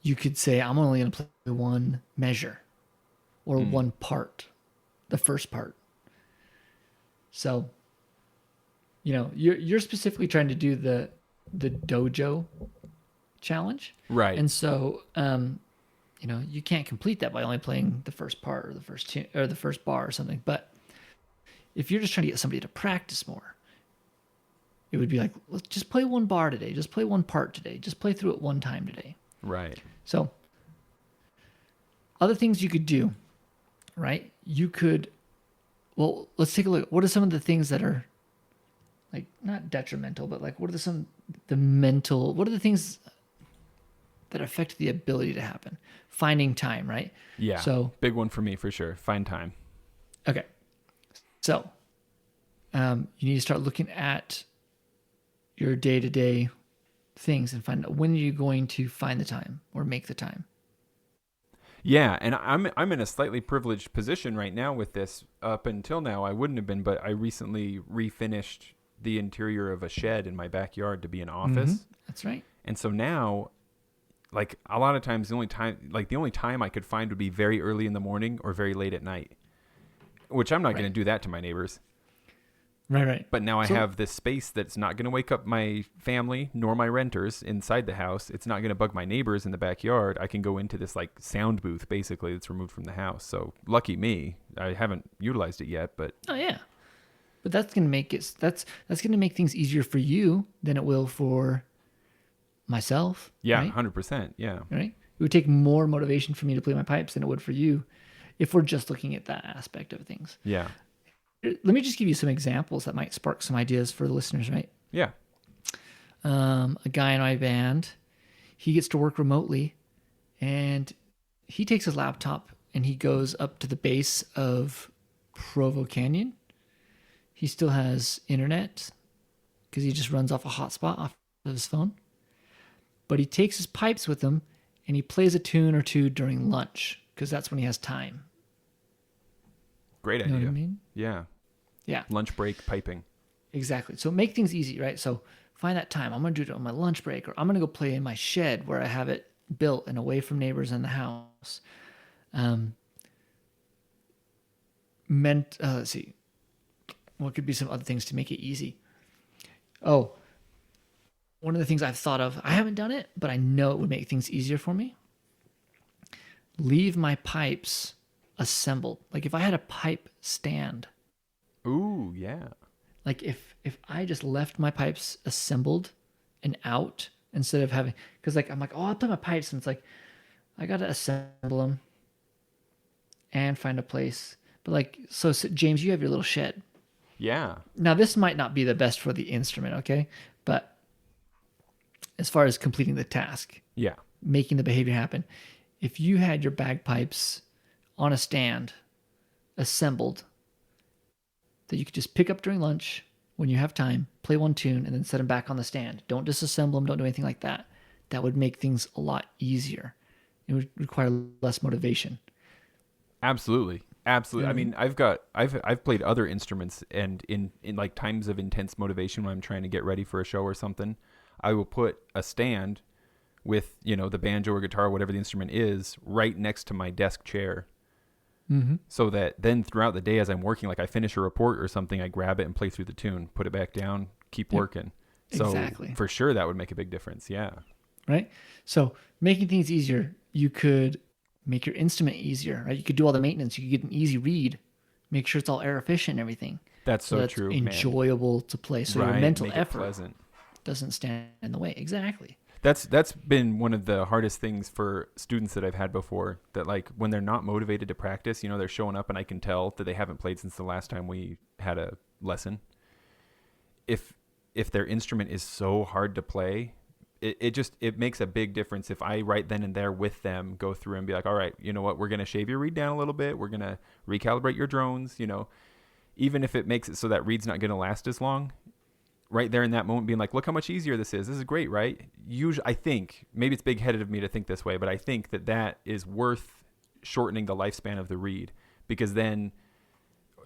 you could say, I'm only going to play one measure or one part, the first part. So, you're specifically trying to do the dojo challenge. Right. And so, you can't complete that by only playing the first part or the first tune or the first bar or something. But if you're just trying to get somebody to practice more, it would be like, let's just play one bar today. Just play one part today. Just play through it one time today. Right. So other things you could do, right? Let's take a look. What are some of the things that are like not detrimental, but like what are the things that affect the ability to happen. Finding time, right? Yeah. So big one for me for sure. Find time. okay. So you need to start looking at your day-to-day things and find out when are you going to find the time or make the time. Yeah, and I'm in a slightly privileged position right now with this. Up until now, I wouldn't have been, but I recently refinished the interior of a shed in my backyard to be an office. That's right. And so now, like a lot of times, the only time I could find would be very early in the morning or very late at night, which I'm not going to do that to my neighbors. Right. But now I have this space that's not going to wake up my family nor my renters inside the house. It's not going to bug my neighbors in the backyard. I can go into this like sound booth basically that's removed from the house. So lucky me. I haven't utilized it yet, but oh yeah. But that's going to make that's going to make things easier for you than it will for myself. Yeah, right? 100%. Yeah. Right? It would take more motivation for me to play my pipes than it would for you if we're just looking at that aspect of things. Yeah. Let me just give you some examples that might spark some ideas for the listeners, right? Yeah. A guy in my band, he gets to work remotely, and he takes his laptop and he goes up to the base of Provo Canyon. He still has internet because he just runs off a hotspot off of his phone. But he takes his pipes with him and he plays a tune or two during lunch because that's when he has time. Great idea. You know what I mean? Yeah. Yeah. Lunch break piping. Exactly. So make things easy, right? So find that time. I'm going to do it on my lunch break, or I'm going to go play in my shed where I have it built and away from neighbors in the house. Let's see. What could be some other things to make it easy? Oh, one of the things I've thought of, I haven't done it, but I know it would make things easier for me. Leave my pipes assembled. Like if I had a pipe stand. Ooh, yeah. Like if I just left my pipes assembled and out instead of having, because like I'm like, oh, I'll play my pipes, and it's like I gotta assemble them and find a place. But like, so James, you have your little shed. Yeah. Now this might not be the best for the instrument, okay? But as far as completing the task, Yeah. making the behavior happen, if you had your bagpipes on a stand, assembled, that you could just pick up during lunch when you have time, play one tune, and then set them back on the stand. Don't disassemble them. Don't do anything like that. That would make things a lot easier. It would require less motivation. Absolutely. Absolutely. Mm-hmm. I mean, I've played other instruments, and in like times of intense motivation when I'm trying to get ready for a show or something, I will put a stand with, the banjo or guitar, whatever the instrument is, right next to my desk chair. Mm-hmm. So that then throughout the day as I'm working, like I finish a report or something, I grab it and play through the tune, put it back down, keep working. So exactly. For sure that would make a big difference. Yeah. Right? So making things easier, you could make your instrument easier, right? You could do all the maintenance. You could get an easy read, make sure it's all air efficient and everything. That's so that's true. enjoyable to play. So right, your mental make effort it pleasant. Doesn't stand in the way. Exactly. That's been one of the hardest things for students that I've had before, that like when they're not motivated to practice, they're showing up and I can tell that they haven't played since the last time we had a lesson. If their instrument is so hard to play, it makes a big difference if I right then and there with them go through and be like, all right, you know what, we're going to shave your reed down a little bit. We're going to recalibrate your drones, even if it makes it so that reed's not going to last as long. Right there in that moment being like, look how much easier this is. This is great, right? Usually, I think, maybe it's big-headed of me to think this way, but I think that is worth shortening the lifespan of the reed, because then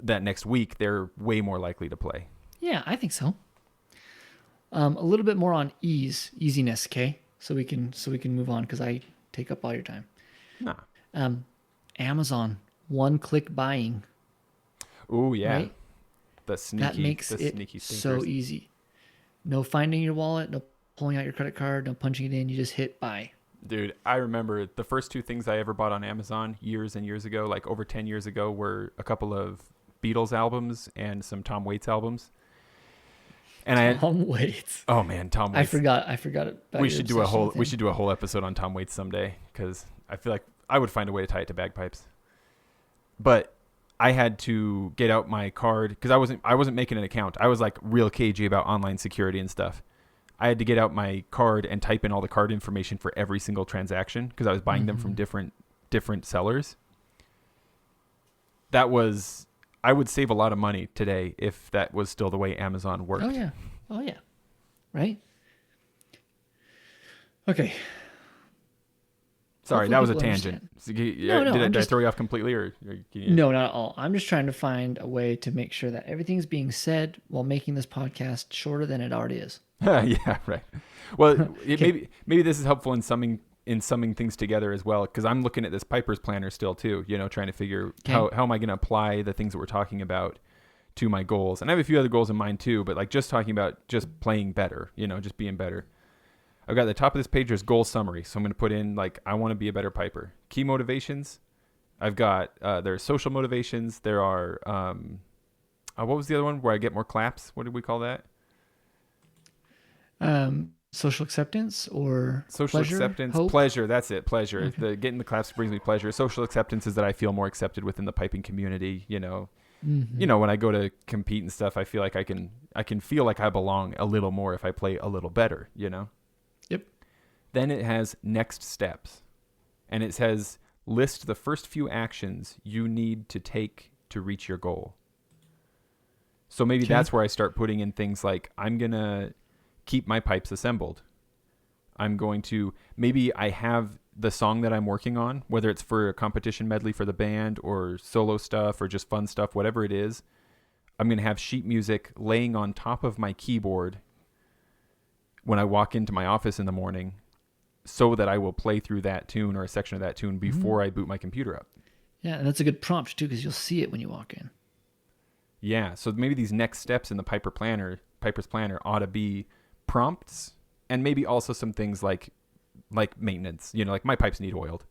that next week they're way more likely to play. Yeah, I think so. A little bit more on easiness, okay? So we can move on because I take up all your time. Nah. Amazon, one-click buying. Oh yeah, right? That makes it so easy. No finding your wallet, no pulling out your credit card, no punching it in. You just hit buy. Dude, I remember the first two things I ever bought on Amazon years and years ago, like over 10 years ago, were a couple of Beatles albums and some Tom Waits albums. And Tom Waits. Oh man, Tom Waits. I forgot it. We should do a whole episode on Tom Waits someday, because I feel like I would find a way to tie it to bagpipes. But I had to get out my card because I wasn't making an account. I was like real cagey about online security and stuff. I had to get out my card and type in all the card information for every single transaction because I was buying them from different sellers. I would save a lot of money today if that was still the way Amazon worked. Oh yeah, right. Okay. Sorry, Hopefully that was a people tangent. understand. Did I throw you off completely, or No, not at all. I'm just trying to find a way to make sure that everything's being said while making this podcast shorter than it already is. Yeah, right. Well, maybe this is helpful in summing things together as well, because I'm looking at this Piper's planner still too. Trying to figure how am I going to apply the things that we're talking about to my goals, and I have a few other goals in mind too. But like just talking about just playing better, just being better. I've got at the top of this page, there's goal summary. So I'm going to put in like, I want to be a better piper. Key motivations. I've got, there's social motivations. There are, what was the other one where I get more claps? What did we call that? Social acceptance or social pleasure, acceptance, hope? Pleasure. That's it. Pleasure. Okay. Getting the claps brings me pleasure. Social acceptance is that I feel more accepted within the piping community. When I go to compete and stuff, I feel like I can feel like I belong a little more if I play a little better, Yep. Then it has next steps, and it says list the first few actions you need to take to reach your goal. So maybe that's where I start putting in things like, I'm going to keep my pipes assembled. Maybe I have the song that I'm working on, whether it's for a competition medley for the band or solo stuff or just fun stuff, whatever it is. I'm going to have sheet music laying on top of my keyboard when I walk into my office in the morning, so that I will play through that tune or a section of that tune before I boot my computer up. Yeah, and that's a good prompt too, because you'll see it when you walk in. Yeah, so maybe these next steps in the Piper's Planner ought to be prompts, and maybe also some things like maintenance. Like my pipes need oiled,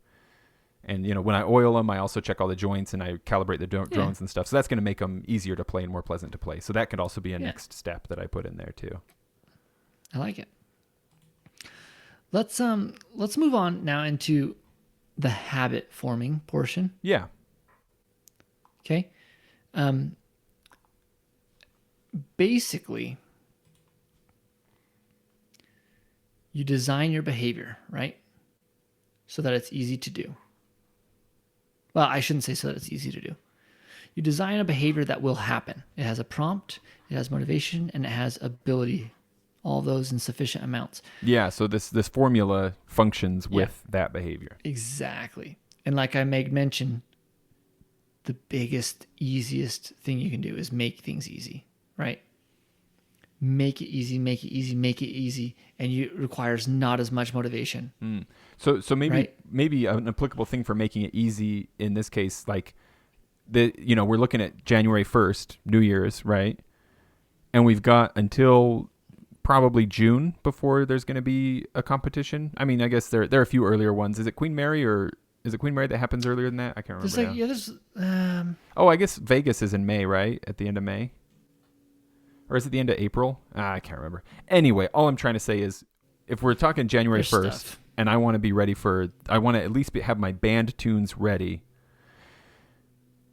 and when I oil them, I also check all the joints and I calibrate the drones and stuff. So that's going to make them easier to play and more pleasant to play. So that could also be a next step that I put in there too. I like it. Let's move on now into the habit forming portion. Yeah. Okay. Basically, you design your behavior, right? So that it's easy to do. Well, I shouldn't say so that it's easy to do. You design a behavior that will happen. It has a prompt, it has motivation, and it has ability. All those in sufficient amounts. Yeah, so this formula functions with that behavior. Exactly. And like I made mention, the biggest, easiest thing you can do is make things easy, right? Make it easy, make it easy, make it easy, and it requires not as much motivation. So maybe an applicable thing for making it easy in this case, like we're looking at January 1st, New Year's, right? And we've got until probably June before there's going to be a competition. I mean, I guess there are a few earlier ones. Is it Queen Mary that happens earlier than that? I can't remember. I guess Vegas is in May, right? At the end of May. Or is it the end of April? I can't remember. Anyway, all I'm trying to say is if we're talking January 1st and I want to be ready I want to at least have my band tunes ready.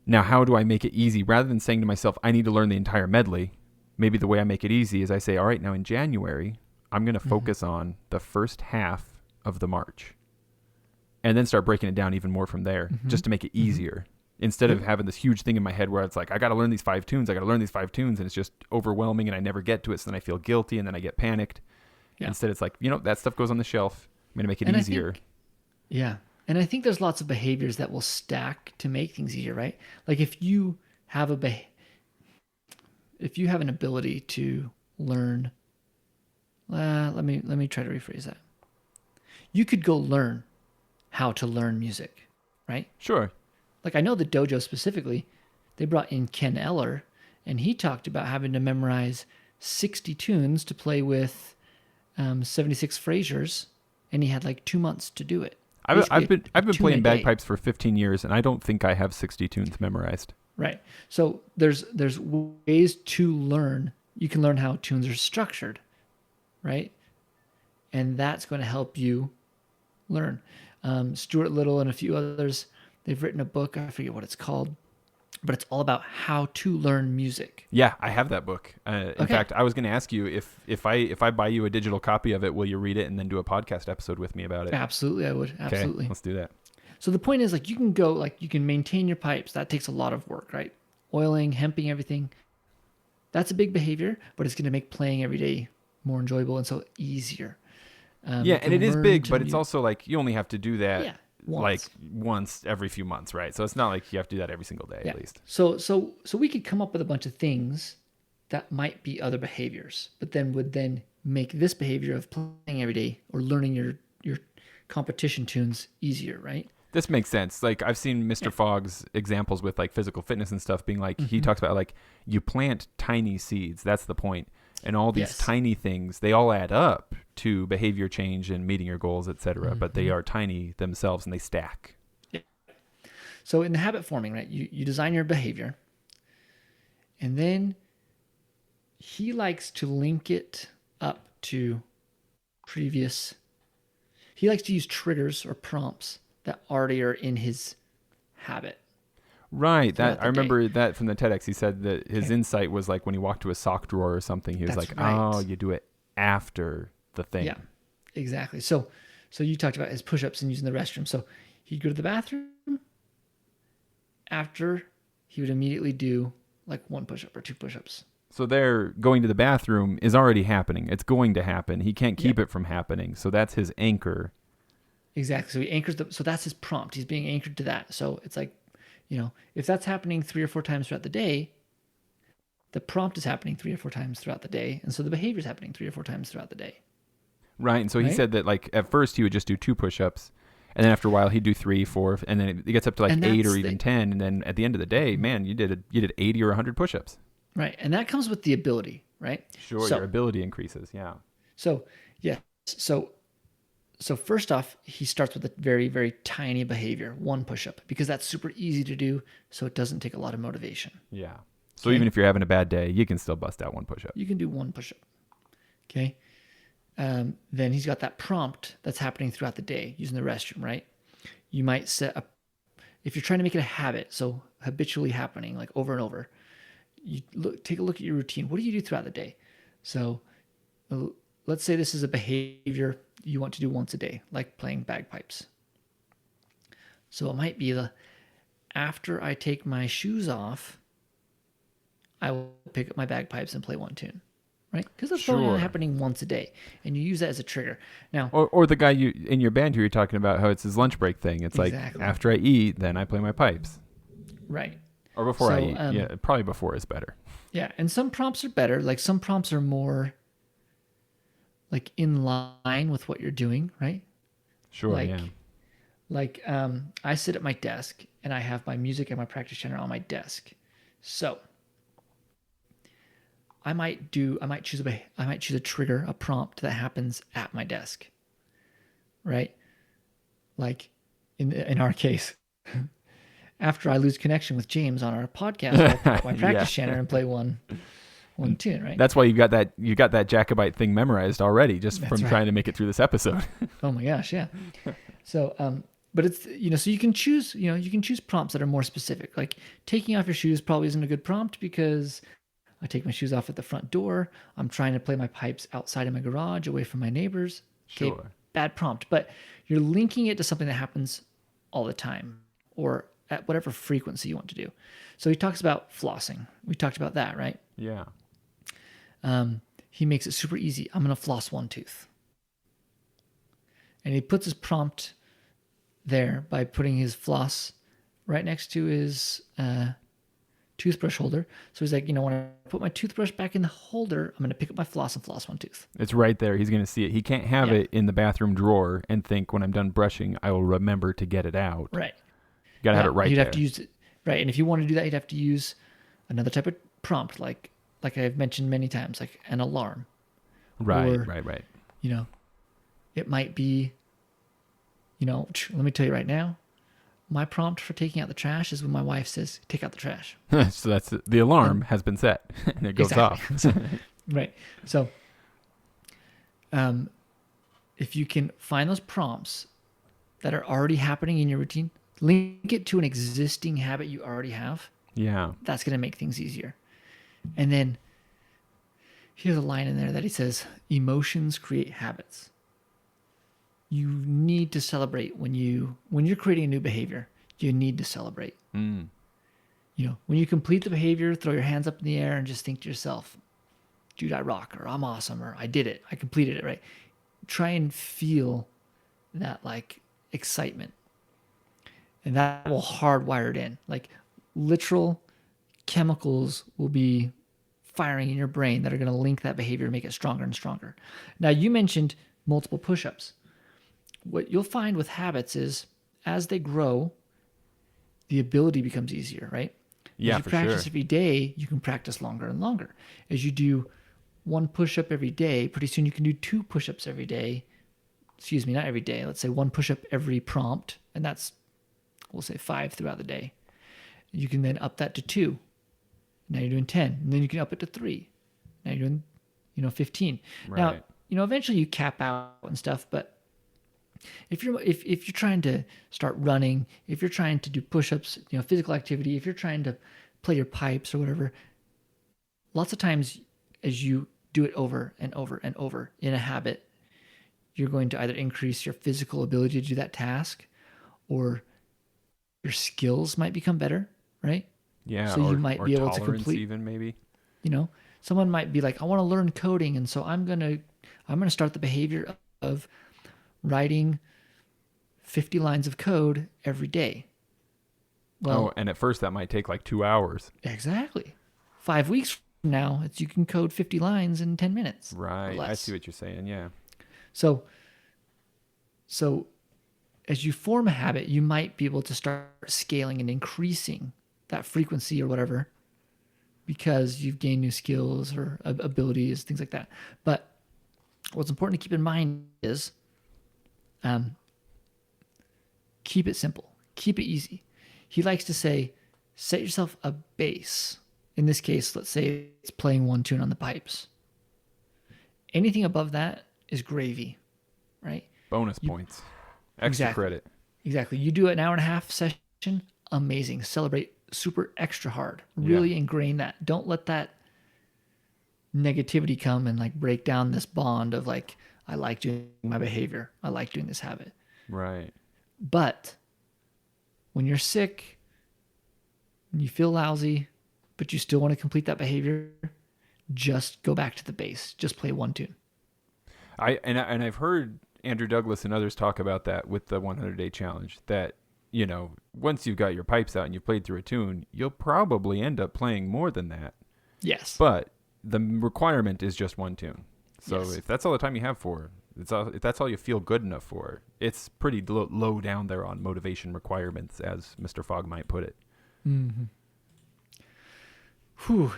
Now, how do I make it easy? Rather than saying to myself, I need to learn the entire medley, maybe the way I make it easy is I say, all right, now in January, I'm going to focus on the first half of the march and then start breaking it down even more from there just to make it easier instead of having this huge thing in my head where it's like, I got to learn these 5 tunes. And it's just overwhelming and I never get to it. So then I feel guilty and then I get panicked. Yeah. Instead, it's like, that stuff goes on the shelf. I'm going to make it easier. And I think there's lots of behaviors that will stack to make things easier, right? Like if you have if you have an ability to learn, let me try to rephrase that. You could go learn how to learn music, right? Sure. Like I know the dojo specifically, they brought in Ken Eller, and he talked about having to memorize 60 tunes to play with 76 Frasers, and he had like 2 months to do it. I've been playing bagpipes for 15 years, and I don't think I have 60 tunes memorized. Right. So there's ways to learn. You can learn how tunes are structured, right? And that's going to help you learn. Stuart Little and a few others, they've written a book. I forget what it's called. but it's all about how to learn music. Yeah, I have that book. In fact, I was going to ask you if I buy you a digital copy of it, will you read it and then do a podcast episode with me about it? Absolutely, I would. Absolutely. Okay, let's do that. So the point is, like, you can maintain your pipes. That takes a lot of work, right? Oiling, hemping, everything. That's a big behavior, but it's going to make playing every day more enjoyable and so easier. Yeah, and it is big, but it's also like you only have to do that like once every few months, right? So it's not like you have to do that every single day, at least. So we could come up with a bunch of things that might be other behaviors, but then would then make this behavior of playing every day or learning your competition tunes easier, right? This makes sense. Like I've seen Mr. Fogg's examples with like physical fitness and stuff being like, he talks about like you plant tiny seeds. That's the point. And all these tiny things, they all add up to behavior change and meeting your goals, etc. But they are tiny themselves and they stack. Yeah. So in the habit forming, right, you design your behavior, and then he likes to link it up to previous. He likes to use triggers or prompts that already are in his habit. Right. That I remember that from the TEDx. He said that his insight was like when he walked to a sock drawer or something, he was oh, you do it after the thing. Yeah, exactly. So you talked about his push-ups and using the restroom. So he'd go to the bathroom. After, he would immediately do like 1 push-up or 2 push-ups. So there, going to the bathroom is already happening. It's going to happen. He can't keep it from happening. So that's his anchor. Exactly. So he anchors so that's his prompt. He's being anchored to that. So it's like, if that's happening 3 or 4 times throughout the day, the prompt is happening 3 or 4 times throughout the day. And so the behavior is happening 3 or 4 times throughout the day. Right. And so he said that like at first he would just do 2 push-ups. And then after a while he'd do 3, 4, and then it gets up to like 8 or even 10. And then at the end of the day, man, you did 80 or 100 push-ups. Right. And that comes with the ability, right? Sure. Your ability increases. Yeah. So, yeah. So first off, he starts with a very, very tiny behavior, 1 push-up, because that's super easy to do, so it doesn't take a lot of motivation. Yeah. So even if you're having a bad day, you can still bust out 1 push-up. You can do 1 push-up. Okay. Then he's got that prompt that's happening throughout the day using the restroom, right? You might set up, if you're trying to make it a habit, so habitually happening, like over and over, take a look at your routine. What do you do throughout the day? So let's say this is a behavior you want to do once a day, like playing bagpipes. So it might be after I take my shoes off, I will pick up my bagpipes and play 1 tune, right? Because that's only happening once a day, and you use that as a trigger. Now, or the guy in your band who you're talking about, how it's his lunch break thing. It's like after I eat, then I play my pipes. Right. Or before I eat. Yeah, probably before is better. Yeah, and some prompts are better. Like some prompts are more like in line with what you're doing, right? Sure, Like I sit at my desk and I have my music and my practice center on my desk. So I might choose a trigger, a prompt that happens at my desk. Right? Like in our case, after I lose connection with James on our podcast, I'll put my practice center and play one tune, right? That's why you got that Jacobite thing memorized already, just from trying to make it through this episode. Oh my gosh, yeah. So, but it's so you can choose prompts that are more specific. Like taking off your shoes probably isn't a good prompt because I take my shoes off at the front door. I'm trying to play my pipes outside of my garage, away from my neighbors. Okay, sure. Bad prompt, but you're linking it to something that happens all the time or at whatever frequency you want to do. So he talks about flossing. We talked about that, right? Yeah. He makes it super easy. I'm going to floss 1 tooth. And he puts his prompt there by putting his floss right next to his toothbrush holder. So he's like, when I put my toothbrush back in the holder, I'm going to pick up my floss and floss 1 tooth. It's right there. He's going to see it. He can't have it in the bathroom drawer and think when I'm done brushing, I will remember to get it out. Right. You got to have it right there. You'd have to use it. Right. And if you want to do that, you'd have to use another type of prompt, like I've mentioned many times, like an alarm. Right. It might be, let me tell you right now, my prompt for taking out the trash is when my wife says, take out the trash. So that's the alarm has been set and it goes off. Right. So, if you can find those prompts that are already happening in your routine, link it to an existing habit you already have. Yeah. That's going to make things easier. And then here's a line in there that he says, emotions create habits. You need to celebrate when you're creating a new behavior. You need to celebrate. Mm. When you complete the behavior, throw your hands up in the air and just think to yourself, dude, I rock, or I'm awesome, or I did it, I completed it, right? Try and feel that like excitement. And that will hardwire it in. Like literal chemicals will be firing in your brain that are going to link that behavior and make it stronger and stronger. Now, you mentioned multiple push-ups. What you'll find with habits is as they grow, the ability becomes easier, right? Yeah, as you for practice sure. every day, you can practice longer and longer. As you do one push-up every day, pretty soon you can do 2 push-ups every day. Excuse me, not every day. Let's say 1 push-up every prompt, and that's, we'll say 5 throughout the day. You can then up that to 2. Now you're doing 10, and then you can up it to 3. Now you're doing, 15. Right. Now, eventually you cap out and stuff, but if you're trying to start running, if you're trying to do push-ups, physical activity, if you're trying to play your pipes or whatever, lots of times as you do it over and over and over in a habit, you're going to either increase your physical ability to do that task, or your skills might become better, right? Yeah. So you might or be able to tolerance complete, even maybe. Someone might be like, I want to learn coding, and so I'm gonna start the behavior of writing 50 lines of code every day. Well, And at first that might take like 2 hours. exactly. 5 weeks from now, you can code 50 lines in 10 minutes. Right. Or less. I see what you're saying. Yeah. So as you form a habit, you might be able to start scaling and increasing that frequency or whatever, because you've gained new skills or abilities, things like that. But what's important to keep in mind is keep it simple, keep it easy. He likes to say, set yourself a base. In this case, let's say it's playing one tune on the pipes. Anything above that is gravy, right? Bonus points. Extra credit. Exactly. You do an hour and a half session, amazing. Celebrate super extra hard. Really ingrain that. Don't let that negativity come and like break down this bond of like, I like doing my behavior. I like doing this habit. Right. But when you're sick and you feel lousy, but you still want to complete that behavior, just go back to the base. Just play one tune. I've heard Andrew Douglas and others talk about that with the 100-day challenge, that once you've got your pipes out and you've played through a tune, you'll probably end up playing more than that. Yes. But the requirement is just one tune. So Yes. if that's all the time you have for, if that's all you feel good enough for, it's pretty low down there on motivation requirements, as Mr. Fogg might put it. Mm-hmm. Whew.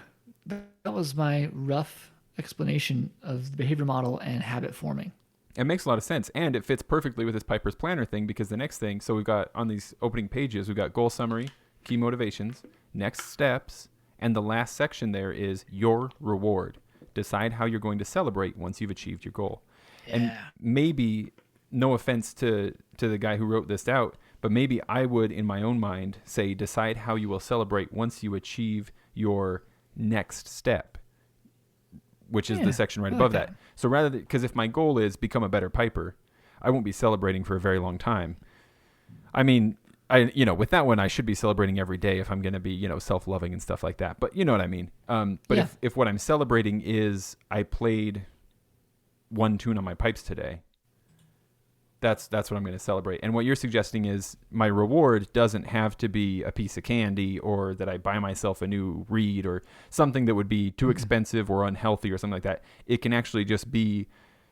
That was my rough explanation of the behavior model and habit forming. It makes a lot of sense, and it fits perfectly with this Piper's Planner thing, because the next thing, so we've got on these opening pages, we've got goal summary, key motivations, next steps, and the last section there is your reward. Decide how you're going to celebrate once you've achieved your goal. Yeah. And maybe, no offense to the guy who wrote this out, but maybe I would, in my own mind, say decide how you will celebrate once you achieve your next step, which is the section right above that. So rather than, because if my goal is become a better piper, I won't be celebrating for a very long time. I mean, with that one, I should be celebrating every day if I'm going to be, self-loving and stuff like that. But you know what I mean? If what I'm celebrating is I played one tune on my pipes today, that's what I'm going to celebrate. And what you're suggesting is my reward doesn't have to be a piece of candy, or that I buy myself a new reed, or something that would be too expensive or unhealthy or something like that. It can actually just be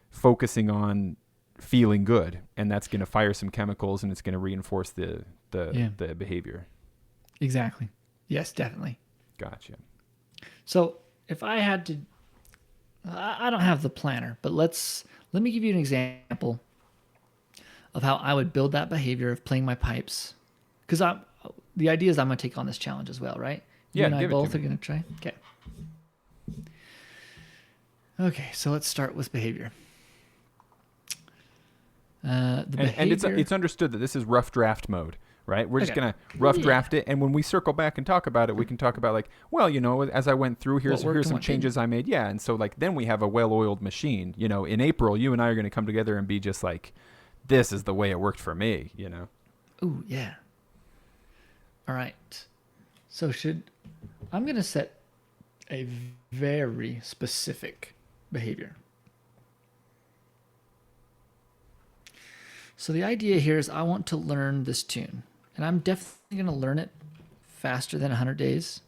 focusing on feeling good, and that's going to fire some chemicals, and it's going to reinforce the behavior. Exactly. Yes, definitely. Gotcha. So if I had to, I don't have the planner, but let me give you an example of how I would build that behavior of playing my pipes. Because the idea is I'm going to take on this challenge as well, right? You and I both are going to try. Okay. Okay, so let's start with behavior. And it's understood that this is rough draft mode. right? We're just Okay. going to rough Yeah. draft it. And when we circle back and talk about it, we can talk about like, well, as I went through, here's What worked and some what changes didn't. I made. Yeah. And so like, then we have a well-oiled machine. In April, you and I are going to come together and be just like, this is the way it worked for me, Ooh, yeah. All right. So I'm going to set a very specific behavior. So the idea here is I want to learn this tune, and I'm definitely going to learn it faster than 100 days.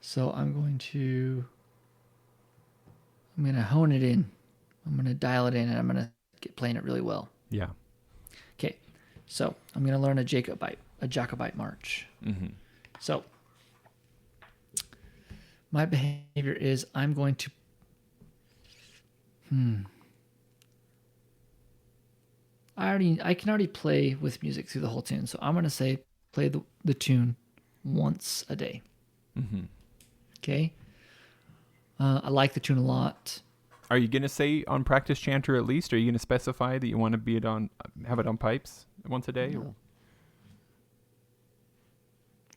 So I'm going to hone it in. I'm going to dial it in, and I'm going to get playing it really well. Yeah. Okay. So I'm going to learn a Jacobite march. Mm-hmm. So my behavior is I'm going to I can already play with music through the whole tune. So I'm going to say play the tune once a day. Mm-hmm. Okay. I like the tune a lot. Are you going to say on practice chanter at least? Are you going to specify that you want to have it on pipes once a day? No. Or?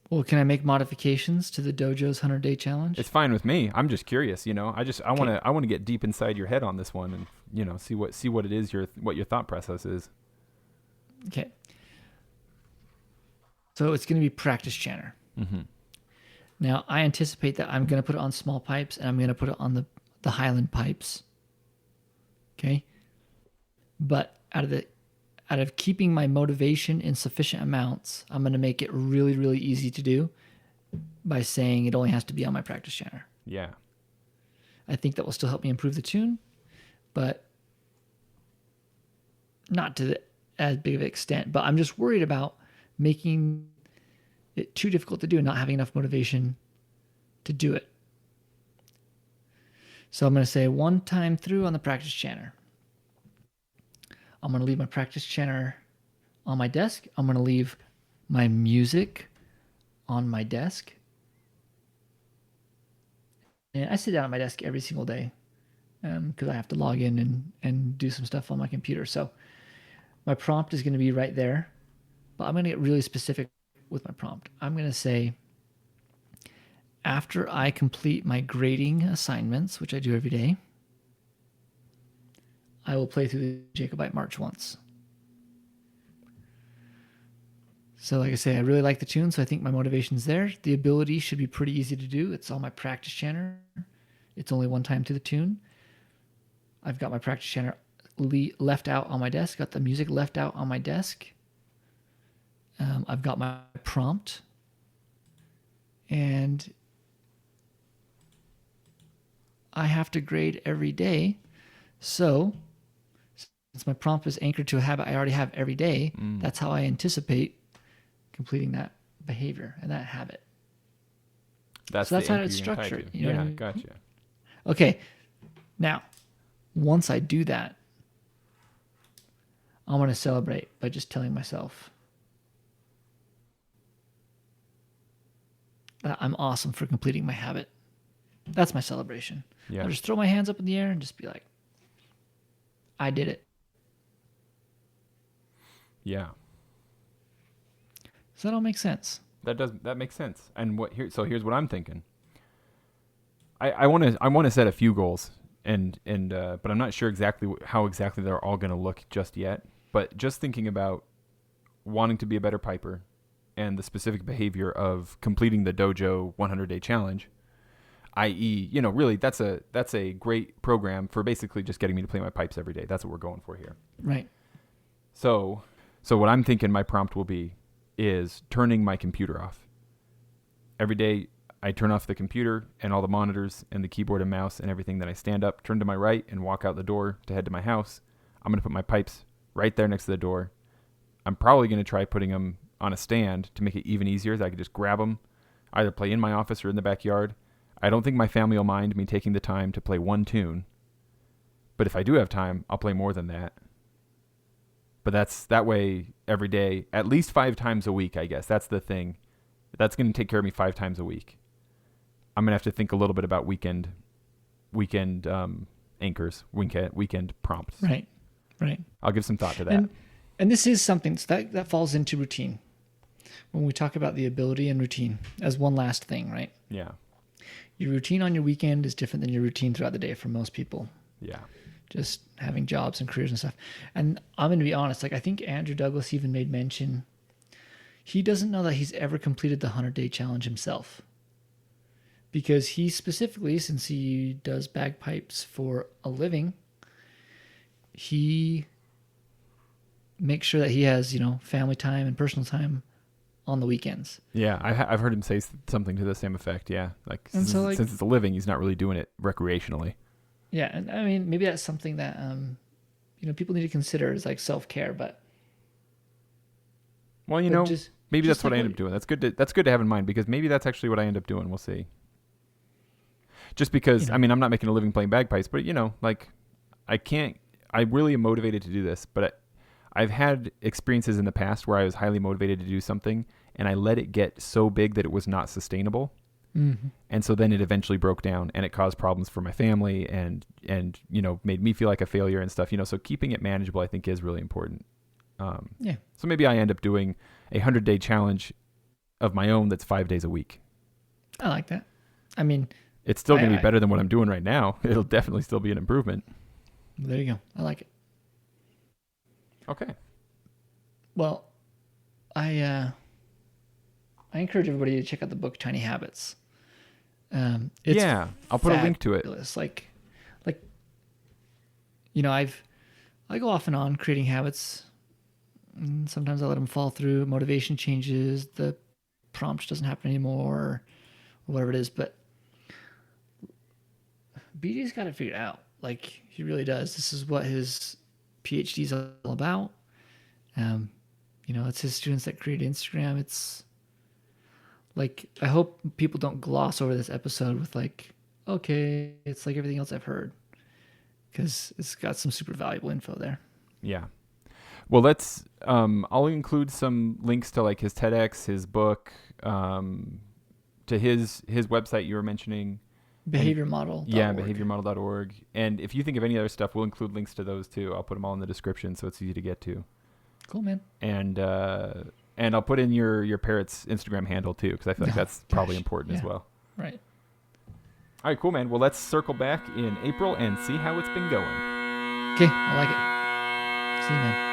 Well, can I make modifications to the dojo's 100-day challenge? It's fine with me. I'm just curious, I want to get deep inside your head on this one and see what it is what your thought process is. Okay. So it's going to be practice chanter. Mm-hmm. Now, I anticipate that I'm going to put it on small pipes and I'm going to put it on the Highland pipes. Okay? But out of keeping my motivation in sufficient amounts, I'm going to make it really, really easy to do by saying it only has to be on my practice chanter. Yeah. I think that will still help me improve the tune, but not to as big of an extent. But I'm just worried about making it too difficult to do and not having enough motivation to do it. So I'm going to say one time through on the practice chanter. I'm going to leave my practice chanter on my desk. I'm going to leave my music on my desk. And I sit down at my desk every single day because I have to log in and do some stuff on my computer. So my prompt is going to be right there. But I'm going to get really specific with my prompt. I'm going to say, after I complete my grading assignments, which I do every day, I will play through the Jacobite March once. So like I say, I really like the tune, so I think my motivation's there. The ability should be pretty easy to do. It's on my practice chanter. It's only one time to the tune. I've got my practice chanter left out on my desk, got the music left out on my desk. I've got my prompt. And I have to grade every day. So since my prompt is anchored to a habit I already have every day, that's how I anticipate completing that behavior and that habit. That's how it's structured. You know yeah, what I mean? Gotcha. Okay. Now, once I do that, I'm going to celebrate by just telling myself that I'm awesome for completing my habit. That's my celebration. Yeah. I'll just throw my hands up in the air and just be like, I did it. Yeah. Does that all make sense? That makes sense. And here's what I'm thinking. I want to set a few goals but I'm not sure how exactly they're all going to look just yet. But just thinking about wanting to be a better piper and the specific behavior of completing the dojo 100-day challenge, i.e., really that's a great program for basically just getting me to play my pipes every day. That's what we're going for here. Right. So what I'm thinking my prompt will be is turning my computer off. Every day I turn off the computer and all the monitors and the keyboard and mouse and everything. Then I stand up, turn to my right, and walk out the door to head to my house. I'm going to put my pipes right there next to the door. I'm probably going to try putting them on a stand to make it even easier, so I could just grab them, either play in my office or in the backyard. I don't think my family will mind me taking the time to play one tune. But if I do have time, I'll play more than that. But that's that way every day, at least 5 times a week, I guess. That's the thing. That's going to take care of me 5 times a week. I'm going to have to think a little bit about weekend anchors, weekend prompts. Right. I'll give some thought to that. And this is something that falls into routine. when we talk about the ability and routine as one last thing, right? Yeah. Your routine on your weekend is different than your routine throughout the day for most people. Yeah. Just having jobs and careers and stuff. And I'm going to be honest, like I think Andrew Douglas even made mention, he doesn't know that he's ever completed the 100-day challenge himself. Because he specifically, since he does bagpipes for a living, he makes sure that he has, family time and personal time on the weekends. Yeah, I've heard him say something to the same effect. Yeah, And since it's a living, he's not really doing it recreationally. Yeah, and I mean maybe that's something that people need to consider as like self-care. But well, maybe that's what I end up doing. That's good to have in mind, because maybe that's actually what I end up doing. We'll see. Just because I'm not making a living playing bagpipes, but I really am motivated to do this, but I've had experiences in the past where I was highly motivated to do something and I let it get so big that it was not sustainable. Mm-hmm. And so then it eventually broke down and it caused problems for my family and made me feel like a failure and stuff, so keeping it manageable, I think, is really important. Yeah. So maybe I end up doing a 100-day challenge of my own that's 5 days a week. I like that. I mean, it's still going to be better than what I'm doing right now. It'll definitely still be an improvement. There you go. I like it. Okay. Well, I encourage everybody to check out the book Tiny Habits. I'll put a link to it. Like, I go off and on creating habits. And sometimes I let them fall through. Motivation changes. The prompt doesn't happen anymore, or whatever it is. But BJ's got it figured out. Like, he really does. This is what his PhD is all about. It's his students that create Instagram. It's like, I hope people don't gloss over this episode with like, okay, it's like everything else I've heard, because it's got some super valuable info there. Yeah. Well, I'll include some links to like his TEDx, his book, to his website you were mentioning. Behavior model. Yeah, behaviormodel.org. And if you think of any other stuff, we'll include links to those too. I'll put them all in the description so it's easy to get to. Cool, man. And I'll put in your parrot's Instagram handle too, because I feel like that's probably important as well. Right. All right, cool, man. Well, let's circle back in April and see how it's been going. Okay, I like it. See you, man.